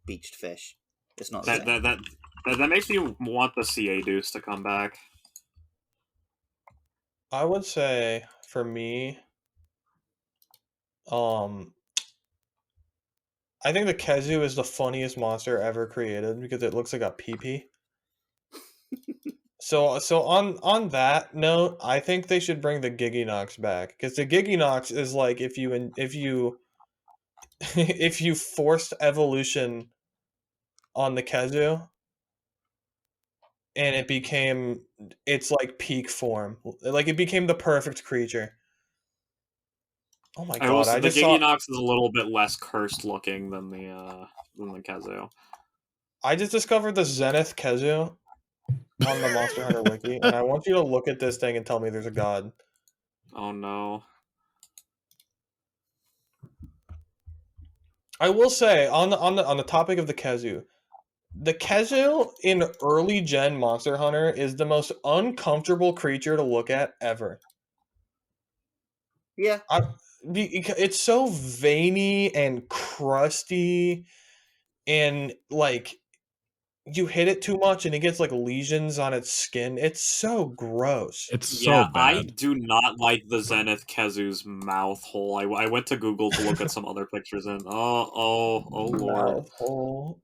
beached fish, it's not the same. That makes me want the CA Deuce to come back. I would say for me, I think the Kezu is the funniest monster ever created because it looks like a pee-pee. So on that note, I think they should bring the Giginox back, because the Giginox is like if you if you forced evolution on the Kezu and it's like peak form, like it became the perfect creature. Oh my god! The Giginox is a little bit less cursed looking than the Kezu. I just discovered the Zenith Kezu on the Monster Hunter wiki, and I want you to look at this thing and tell me there's a god. Oh no! I will say on the topic of the Kezu in early gen Monster Hunter is the most uncomfortable creature to look at ever. Yeah. It's so veiny and crusty, and like you hit it too much and it gets like lesions on its skin. It's so gross. It's so bad. I do not like the Zenith Kezu's mouth hole. I went to Google to look at some other pictures, and oh lord. Mouth hole.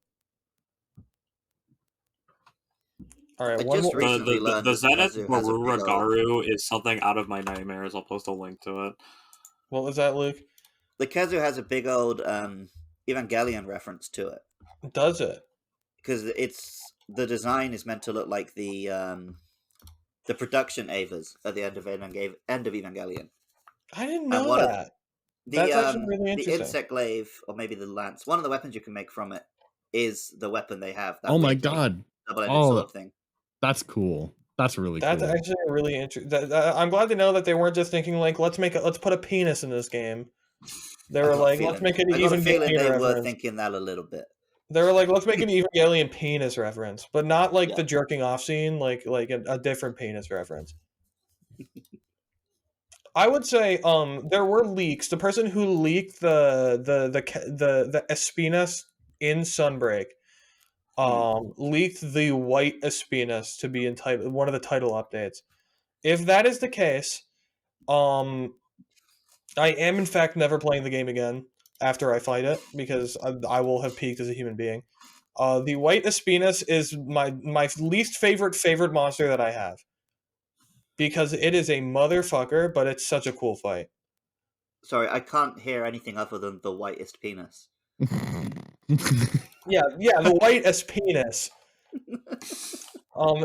All right, the Zenith Maruragaru is something out of my nightmares. I'll post a link to it. What was that, Luke? The Kezu has a big old Evangelion reference to it. Does it? Because the design is meant to look like the production Avas at the end of Evangelion. I didn't know that. That's actually really interesting. The insect glaive, or maybe the lance, one of the weapons you can make from it is the weapon they have. Oh my god! Double-ended sword thing. That's cool. That's really cool. That's actually really interesting. I'm glad to know that they weren't just thinking like, let's put a penis in this game. They were like, let's make an Evangelion they reference. were thinking that a little bit. They were like, let's make an Evangelion penis reference, but not like the jerking off scene, like a different penis reference. I would say there were leaks. The person who leaked the Espinas in Sunbreak leaked the white Espinas to be in one of the title updates. If that is the case, I am in fact never playing the game again after I fight it, because I will have peaked as a human being. The white Espinas is my least favorite monster that I have, because it is a motherfucker, but it's such a cool fight. Sorry, I can't hear anything other than the whitest penis. Yeah, the whitest penis.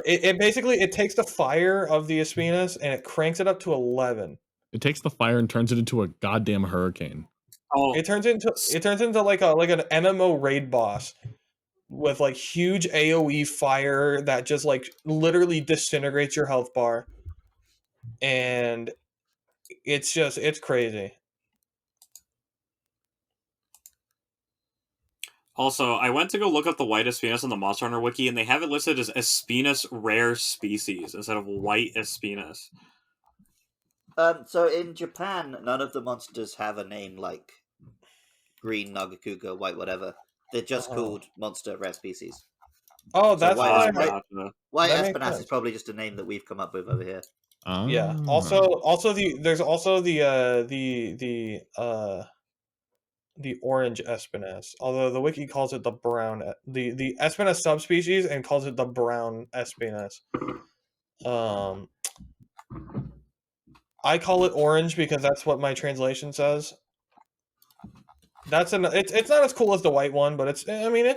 It basically takes the fire of the Espinas and it cranks it up to 11. It takes the fire and turns it into a goddamn hurricane. Oh, it turns into like an MMO raid boss with like huge AoE fire that just like literally disintegrates your health bar, and it's crazy. Also, I went to go look up the white Espinas on the Monster Hunter wiki, and they have it listed as Espinas rare species instead of white Espinas. So in Japan, none of the monsters have a name like green Nagakuga, white whatever. They're just called monster rare species. Oh, that's why white Espinas is probably just a name that we've come up with over here. Yeah. Also there's also the orange Espinas, although the wiki calls it the brown, the Espinas subspecies, and calls it the brown Espinas. I call it orange because that's what my translation says. It's not as cool as the white one, but it's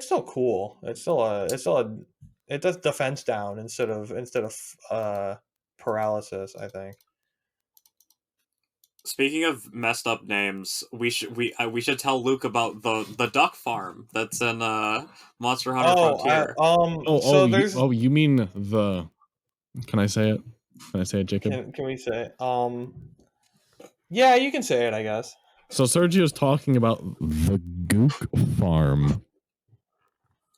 still cool. It does defense down instead of paralysis, I think. Speaking of messed up names, we should tell Luke about the duck farm that's in Monster Hunter Frontier. You mean the? Can I say it? Can I say it, Jacob? Can we say? Yeah, you can say it, I guess. So Sergio's talking about the Gook farm.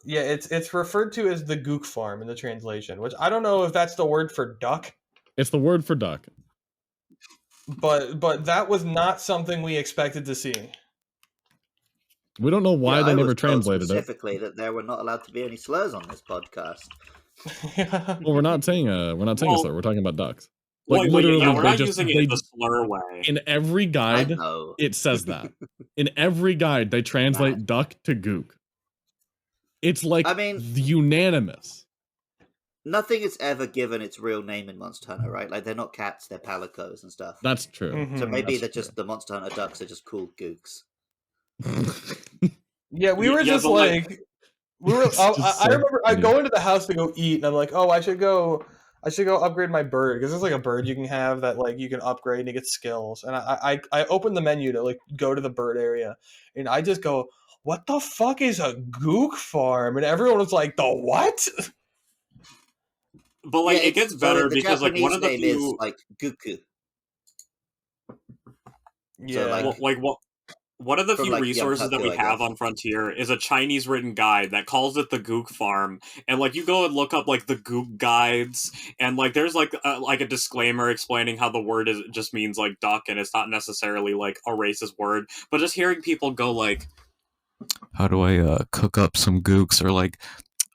Yeah, it's referred to as the Gook farm in the translation, which I don't know if that's the word for duck. It's the word for duck. But that was not something we expected to see. We don't know why they never translated specifically that there were not allowed to be any slurs on this podcast. Well, we're not saying a slur. We're talking about ducks. Like literally, we're not using it in the slur way. In every guide, it says that. In every guide, they translate duck to gook. It's like unanimous. Nothing is ever given its real name in Monster Hunter, right? Like, they're not cats, they're palicos and stuff. That's true. Mm-hmm. So maybe the Monster Hunter ducks are just called gooks. Yeah, we were just like... I remember I go into the house to go eat, and I'm like, oh, I should go upgrade my bird, because there's like a bird you can have that like you can upgrade and you get skills. And I open the menu to like go to the bird area, and I just go, what the fuck is a gook farm? And everyone was like, the what? But like it gets better because Japanese like one of the name few is like Guku. Yeah, so, like, one of the few like, resources that we have on Frontier is a Chinese written guide that calls it the Gook Farm, and like you go and look up like the Gook guides, and like there's like a disclaimer explaining how the word just means like duck, and it's not necessarily like a racist word. But just hearing people go like, "How do I cook up some gooks?" or like,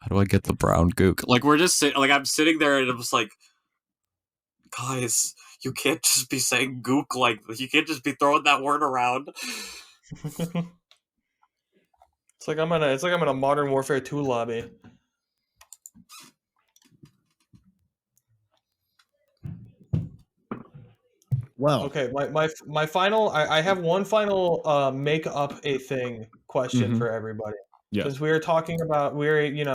"How do I get the brown gook?" Like we're just I'm sitting there and I'm just like, guys, you can't just be saying gook like you can't just be throwing that word around. It's like I'm in a Modern Warfare 2 lobby. Well, okay, my final. I have one final make up a thing question for everybody. Because we were talking about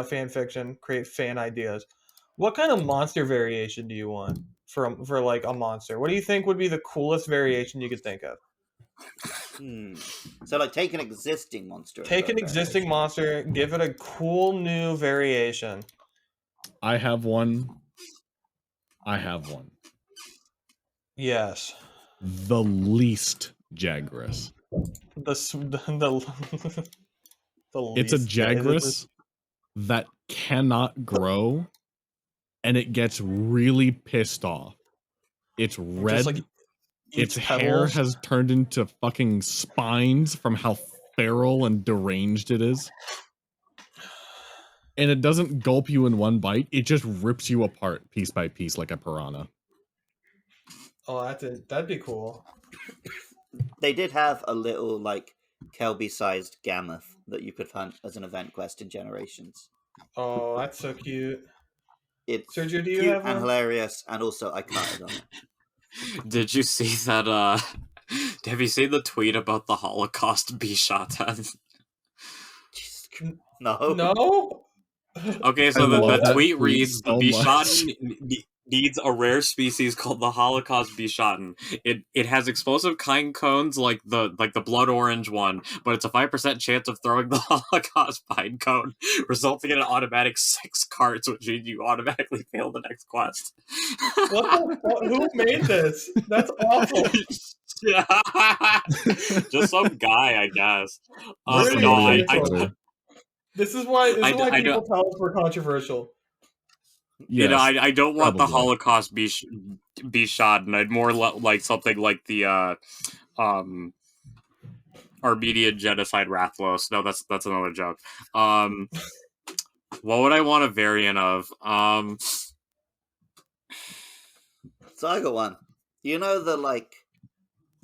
fan fiction, create fan ideas. What kind of monster variation do you want for like a monster? What do you think would be the coolest variation you could think of? So like take an existing monster. Take an existing monster, give it a cool new variation. I have one. Yes. The least Jagras. It's a Jagras that cannot grow, and it gets really pissed off. It's red. Its hair has turned into fucking spines from how feral and deranged it is. And it doesn't gulp you in one bite. It just rips you apart piece by piece like a piranha. Oh, that'd be cool. They did have a little, like, Kelby-sized Gammoth that you could hunt as an event quest in Generations. Oh, that's so cute. It's Sergio, do you cute have and one? hilarious, and also I cut on it. Did you see that, have you seen the tweet about the Holocaust Bishaten? No. No? Okay, so the tweet reads, the Bishaten needs a rare species called the Holocaust Bishaten. It has explosive kind cones like the blood orange one, but it's a 5% chance of throwing the Holocaust pine cone, resulting in an automatic 6 carts, which means you automatically fail the next quest. What the fuck? Who made this? That's awful. Just some guy, I guess. This is why people tell us we're controversial. Yes, I don't want the Holocaust Bishaten. I'd more like something like the Armenian genocide Rathlos. No, that's another joke. What would I want a variant of? So I got one. You know the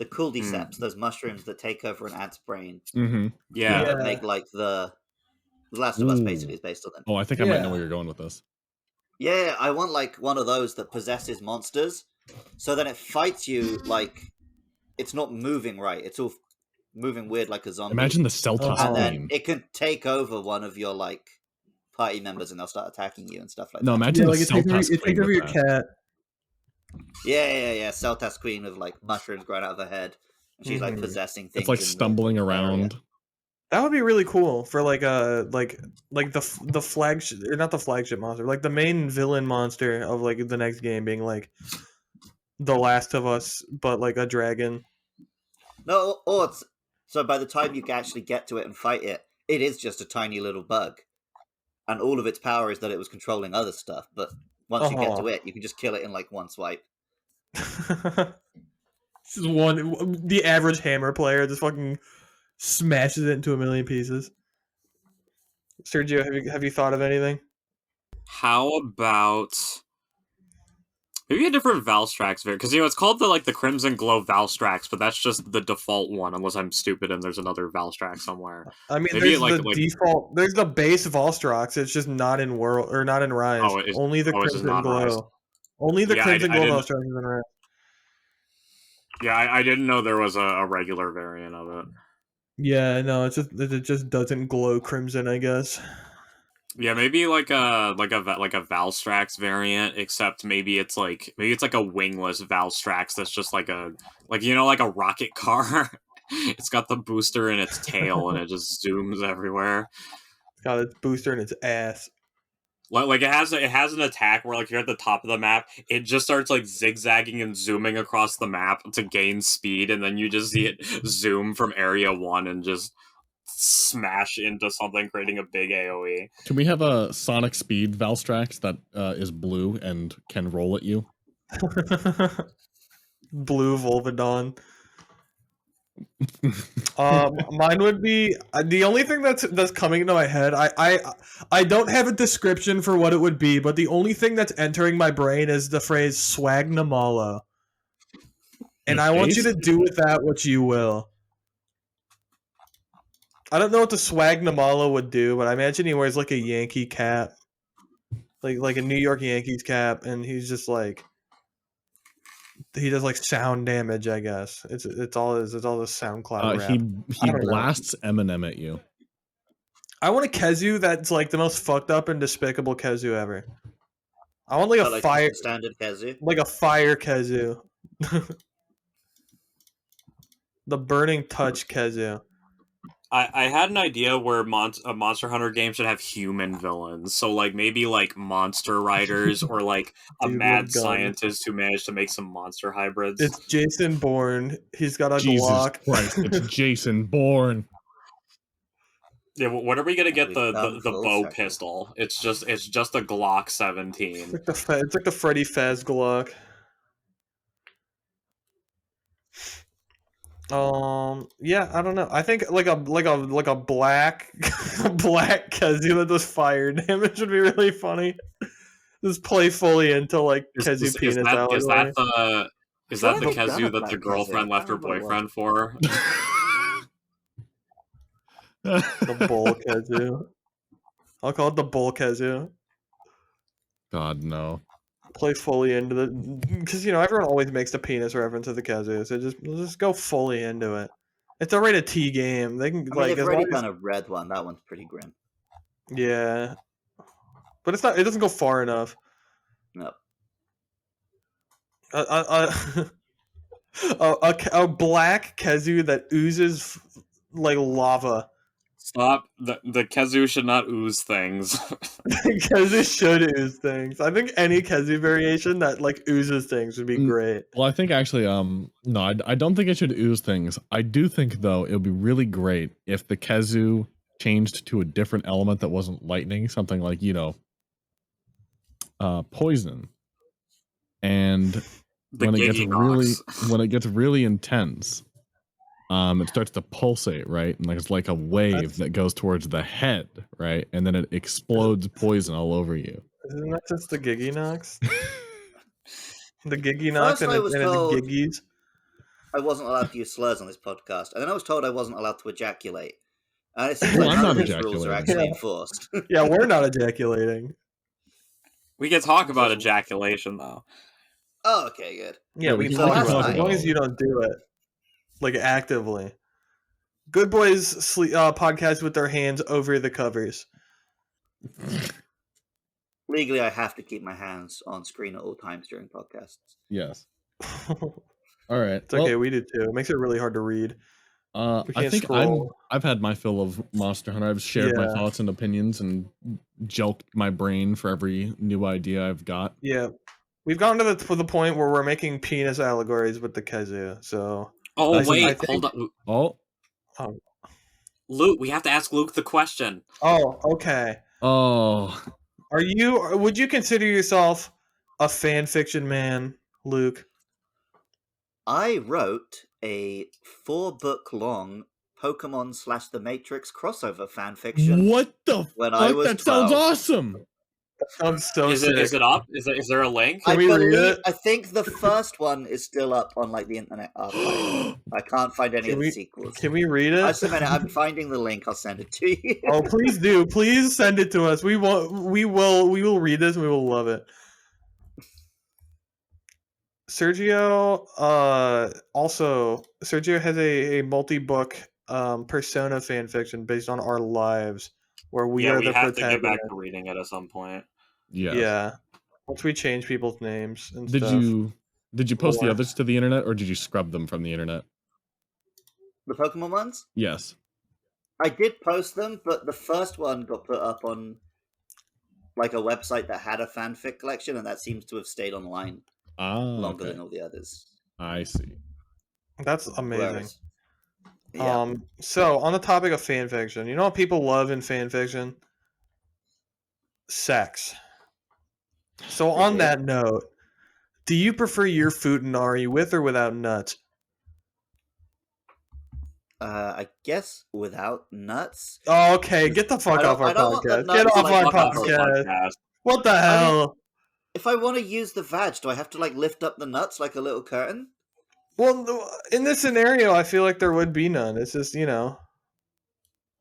cordyceps, those mushrooms that take over an ad's brain. Mm-hmm. Yeah. That make like the Last of Us basically is based on them. Oh, I think I might know where you're going with this. Yeah, I want like one of those that possesses monsters, so then it fights you like it's not moving right. It's all moving weird like a zombie. Imagine the Seltas and then Queen. it can take over one of your like party members, and they'll start attacking you and stuff like No, that. imagine like the Seltas it Queen take over with your that. cat. Yeah. Seltas Queen with like mushrooms growing out of her head. And she's like possessing things. It's like stumbling around. Area. That would be really cool for like the flagship, or not the flagship monster, like the main villain monster of like the next game being like The Last of Us, but like a dragon. No, or it's, so by the time you actually get to it and fight it, it is just a tiny little bug, and all of its power is that it was controlling other stuff. But once you get to it, you can just kill it in like one swipe. This is the average hammer player just fucking smashes it into a million pieces. Sergio, have you thought of anything? How about maybe a different Valstrax variant? Because it's called the Crimson Glow Valstrax, but that's just the default one, unless I'm stupid and there's another Valstrax somewhere. I mean, maybe there's the default. There's the base Valstrax. It's just not in World or not in Rise. Only the Crimson Glow. Rise. Only the Crimson Glow Valstrax is in Rise. Yeah, I didn't know there was a regular variant of it. Yeah, no, it just doesn't glow crimson, I guess. Yeah, maybe like a Valstrax variant, except maybe it's like a wingless Valstrax that's just like a rocket car. It's got the booster in its tail and it just zooms everywhere. It's got its booster in its ass. Like it has an attack where like you're at the top of the map, it just starts like zigzagging and zooming across the map to gain speed, and then you just see it zoom from area 1 and just smash into something, creating a big AoE. Can we have a Sonic Speed Valstrax that is blue and can roll at you? Blue Volvidon. Mine would be the only thing that's coming into my head. I don't have a description for what it would be, but the only thing that's entering my brain is the phrase "Swagnamala," and I want you to do with that what you will. I don't know what the Swagnamala would do, but I imagine he wears like a Yankee cap, like a New York Yankees cap, and he's just like. He does like sound damage, I guess. It's all this SoundCloud rap. He blasts Eminem at you. I want a Kezu that's like the most fucked up and despicable Kezu ever. I want like a fire standard Kezu, like a fire Kezu. The Burning Touch Kezu. I had an idea where a Monster Hunter game should have human villains. So, like, maybe, like, monster riders or, like, a mad scientist who managed to make some monster hybrids. It's Jason Bourne. He's got a Glock. Christ, it's Jason Bourne. Yeah, when are we gonna get the bow pistol? It's just a Glock 17. It's like the Freddy Faz Glock. Yeah, I don't know. I think like a black Kezu that does fire damage would be really funny. Just play fully into like Kezu penis. Is that the Kezu that the girlfriend left her boyfriend for? The bull Kezu. I'll call it the bull Kezu. God no. Play fully into the, because everyone always makes the penis reference to the Kezu, so just go fully into it. It's a rated T game. They can they've already done a red one. That one's pretty grim. Yeah, but it's not. It doesn't go far enough. No. A black Kezu that oozes like lava. Stop. The Kezu should not ooze things. Kezu should ooze things. I think any Kezu variation that like oozes things would be great. Well, I think actually, no, I don't think it should ooze things. I do think though it would be really great if the Kezu changed to a different element that wasn't lightning, something like poison, and when it gets really intense. It starts to pulsate, right? And it's like a wave that goes towards the head, right? And then it explodes poison all over you. Isn't that just the Giggy Knocks? The Giggy Knocks and the Giggies? I wasn't allowed to use slurs on this podcast. And then I was told I wasn't allowed to ejaculate. And it seems like none of these rules are actually enforced. Yeah, we're not ejaculating. We can talk about ejaculation, though. Oh, okay, good. Yeah, we can talk about it. As long as you don't do it. Like, actively. Good boys podcast with their hands over the covers. Legally, I have to keep my hands on screen at all times during podcasts. Yes. All right. It's okay. We do too. It makes it really hard to read. I think I've had my fill of Monster Hunter. I've shared my thoughts and opinions and joked my brain for every new idea I've got. Yeah, we've gotten to the point where we're making penis allegories with the kazoo. So hold on. Oh, Luke, we have to ask Luke the question. Oh, okay. Oh, would you consider yourself a fan fiction man, Luke? I wrote a 4-book long Pokemon / The Matrix crossover fan fiction. What the fuck? That sounds awesome. That sounds so sick. Is it up? Is there a link? Can we read it? I think the first one is still up on like the Internet Archive. I can't find any of the sequels. Can we read it? Just a minute, I'm finding the link. I'll send it to you. Oh, please do. Please send it to us. We will read this and we will love it. Sergio has a multi-book Persona fan fiction based on our lives where we are the protagonist. We have to get back to reading it at some point. Yeah. Once we change people's names and did stuff. Did you post the others to the internet or did you scrub them from the internet? The Pokemon ones? Yes. I did post them, but the first one got put up on like a website that had a fanfic collection, and that seems to have stayed online longer than all the others. I see. That's amazing. So on the topic of fan fiction, you know what people love in fan fiction? Sex. So on that note, do you prefer your Futanari with or without nuts? I guess without nuts. Oh, okay, get the fuck off our podcast. Get off our podcast. What the hell? I mean, if I want to use the vag, do I have to like lift up the nuts like a little curtain? Well, in this scenario, I feel like there would be none. It's just,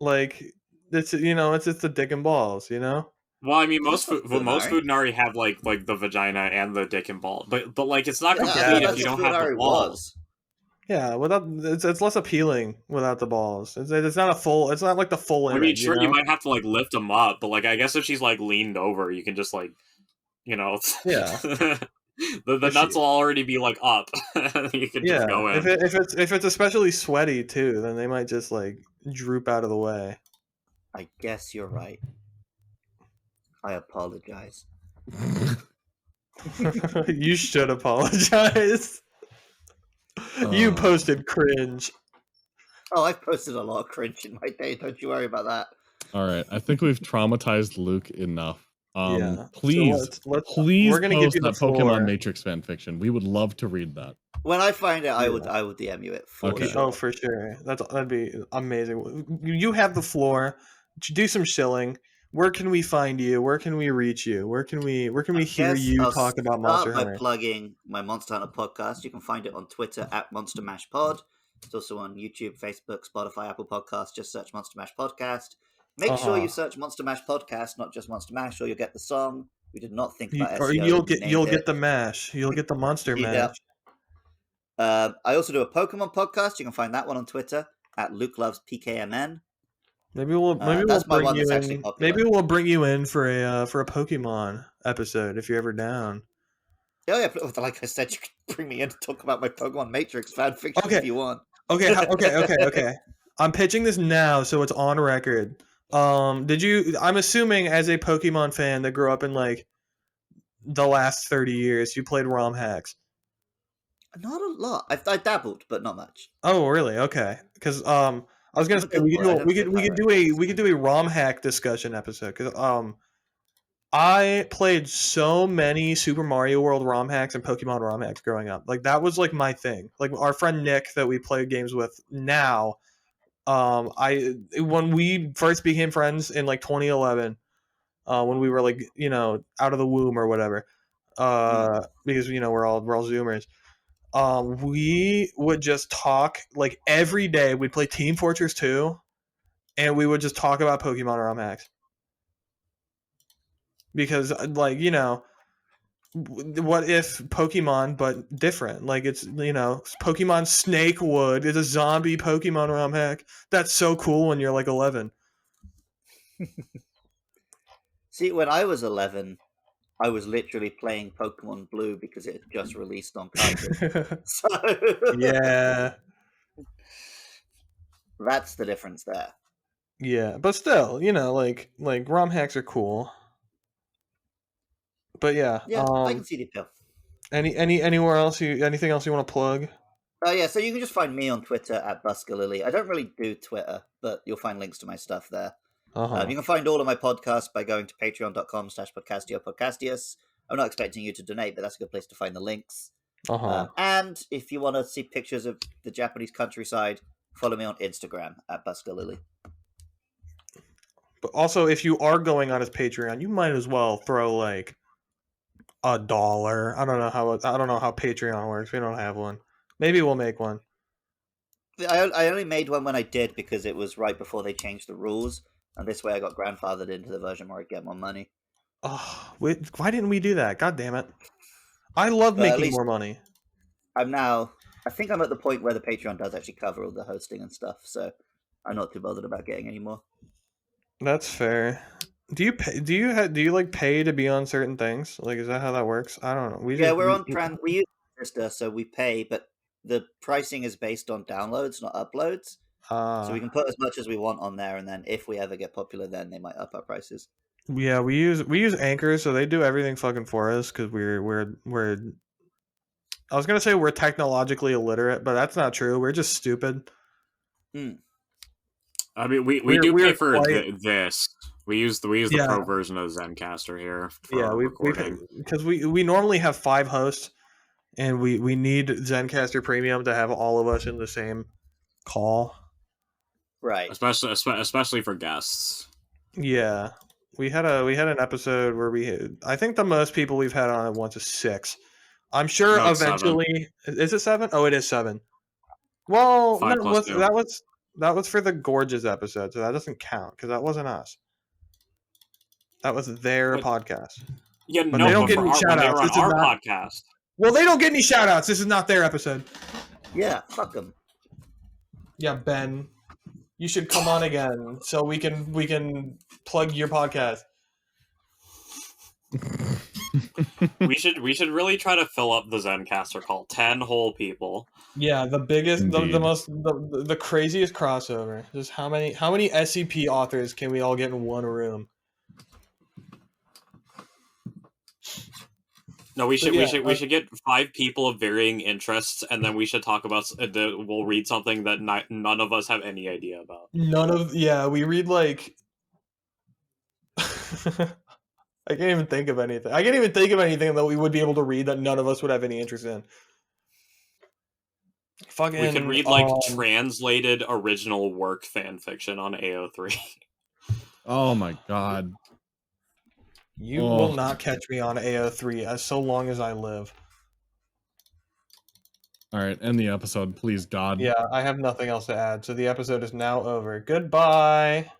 like it's just the dick and balls, Well, I mean, most Futanari have like the vagina and the dick and ball, but like it's not complete if you don't have the balls. Yeah, it's less appealing without the balls. It's not a full. It's not like the full image. I mean, sure, you might have to like lift them up, but like I guess if she's like leaned over, you can just like, Yeah. the nuts will already be like up. You can just go in. If it's especially sweaty too, then they might just like droop out of the way. I guess you're right. I apologize. You should apologize. You posted cringe. Oh, I've posted a lot of cringe in my day. Don't you worry about that. All right, I think we've traumatized Luke enough. Please, so please we're gonna post give you that Pokemon Matrix fanfiction. We would love to read that. When I find it, I would DM you it for sure. Oh, for sure. That'd be amazing. You have the floor. Do some shilling. Where can we find you? Where can we reach you? Where can we hear you talk about Monster Hunter? By plugging my Monster Hunter podcast. You can find it on Twitter at Monster Mash Pod. It's also on YouTube, Facebook, Spotify, Apple Podcasts. Just search Monster Mash Podcast. Make sure you search Monster Mash Podcast, not just Monster Mash, or you'll get the song. We did not think about SEO. Or you'll get the mash. You'll get the Monster Mash. I also do a Pokemon podcast. You can find that one on Twitter at Luke Loves PKMN. Maybe we'll bring you in for a Pokemon episode if you're ever down. Oh yeah, like I said, you can bring me in to talk about my Pokemon Matrix fanfiction if you want. Okay. I'm pitching this now, so it's on record. I'm assuming as a Pokemon fan that grew up in like the last 30 years, you played ROM hacks. Not a lot. I dabbled, but not much. Oh, really? Okay. Because I was gonna say we could do a ROM hack discussion episode because I played so many Super Mario World ROM hacks and Pokemon ROM hacks growing up. Like that was like my thing. Like our friend Nick that we play games with now. When we first became friends in like 2011, when we were like out of the womb or whatever, because we're all Zoomers. We would just talk like every day. We'd play Team Fortress 2, and we would just talk about Pokemon ROM hacks. Because what if Pokemon but different? Like it's Pokemon Snakewood is a zombie Pokemon ROM hack. That's so cool when you're like 11. See, when I was 11, I was literally playing Pokemon Blue because it had just released on cartridge. So yeah, that's the difference there. yeah, but still, like ROM hacks are cool. But yeah, I can see the appeal. Anywhere else anything else you want to plug? Oh yeah, so you can just find me on Twitter at BuskerLily. I don't really do Twitter, but you'll find links to my stuff there. You can find all of my podcasts by going to patreon.com/podcastio. I'm not expecting you to donate, but that's a good place to find the links. And if you want to see pictures of the Japanese countryside, follow me on Instagram at BuskerLily. But also, if you are going on his Patreon, you might as well throw like $1. I don't know how Patreon works. We don't have one. Maybe we'll make one. I only made one when I did because it was right before they changed the rules, and this way I got grandfathered into the version where I get more money. Oh, why didn't we do that? God damn it! I love making more money. I think I'm at the point where the Patreon does actually cover all the hosting and stuff, so I'm not too bothered about getting any more. That's fair. Do you pay? Do you like pay to be on certain things? Like, is that how that works? I don't know. We use Trista, so we pay, but the pricing is based on downloads, not uploads. So we can put as much as we want on there, and then if we ever get popular, then they might up our prices. Yeah, we use Anchor, so they do everything fucking for us because we're. I was gonna say we're technologically illiterate, but that's not true. We're just stupid. I mean, we do pay for this. We use the pro version of Zencastr here. For recording. Because we normally have 5 hosts, and we need Zencastr Premium to have all of us in the same call. Right. Especially for guests. Yeah, we had an episode where I think the most people we've had on at once is 6. I'm sure eventually 7. Is it 7? Oh, it is 7. Well, that was for the Gorges episode, so that doesn't count because that wasn't us. That was their podcast. Yeah, but they don't get any shout outs. This is our podcast. Well, they don't get any shout outs. This is not their episode. Yeah, fuck them. Yeah, Ben, you should come on again so we can plug your podcast. we should really try to fill up the Zencastr call. 10 whole people. Yeah, the biggest, the craziest crossover. Just how many SCP authors can we all get in one room? No, we should get 5 people of varying interests, and then we should talk about. We'll read something that none of us have any idea about. We read like. I can't even think of anything. I can't even think of anything that we would be able to read that none of us would have any interest in. We could read like translated original work fan fiction on AO3. Oh my god. You will not catch me on AO3 as so long as I live. Alright, end the episode, please, God. Yeah, I have nothing else to add, so the episode is now over. Goodbye!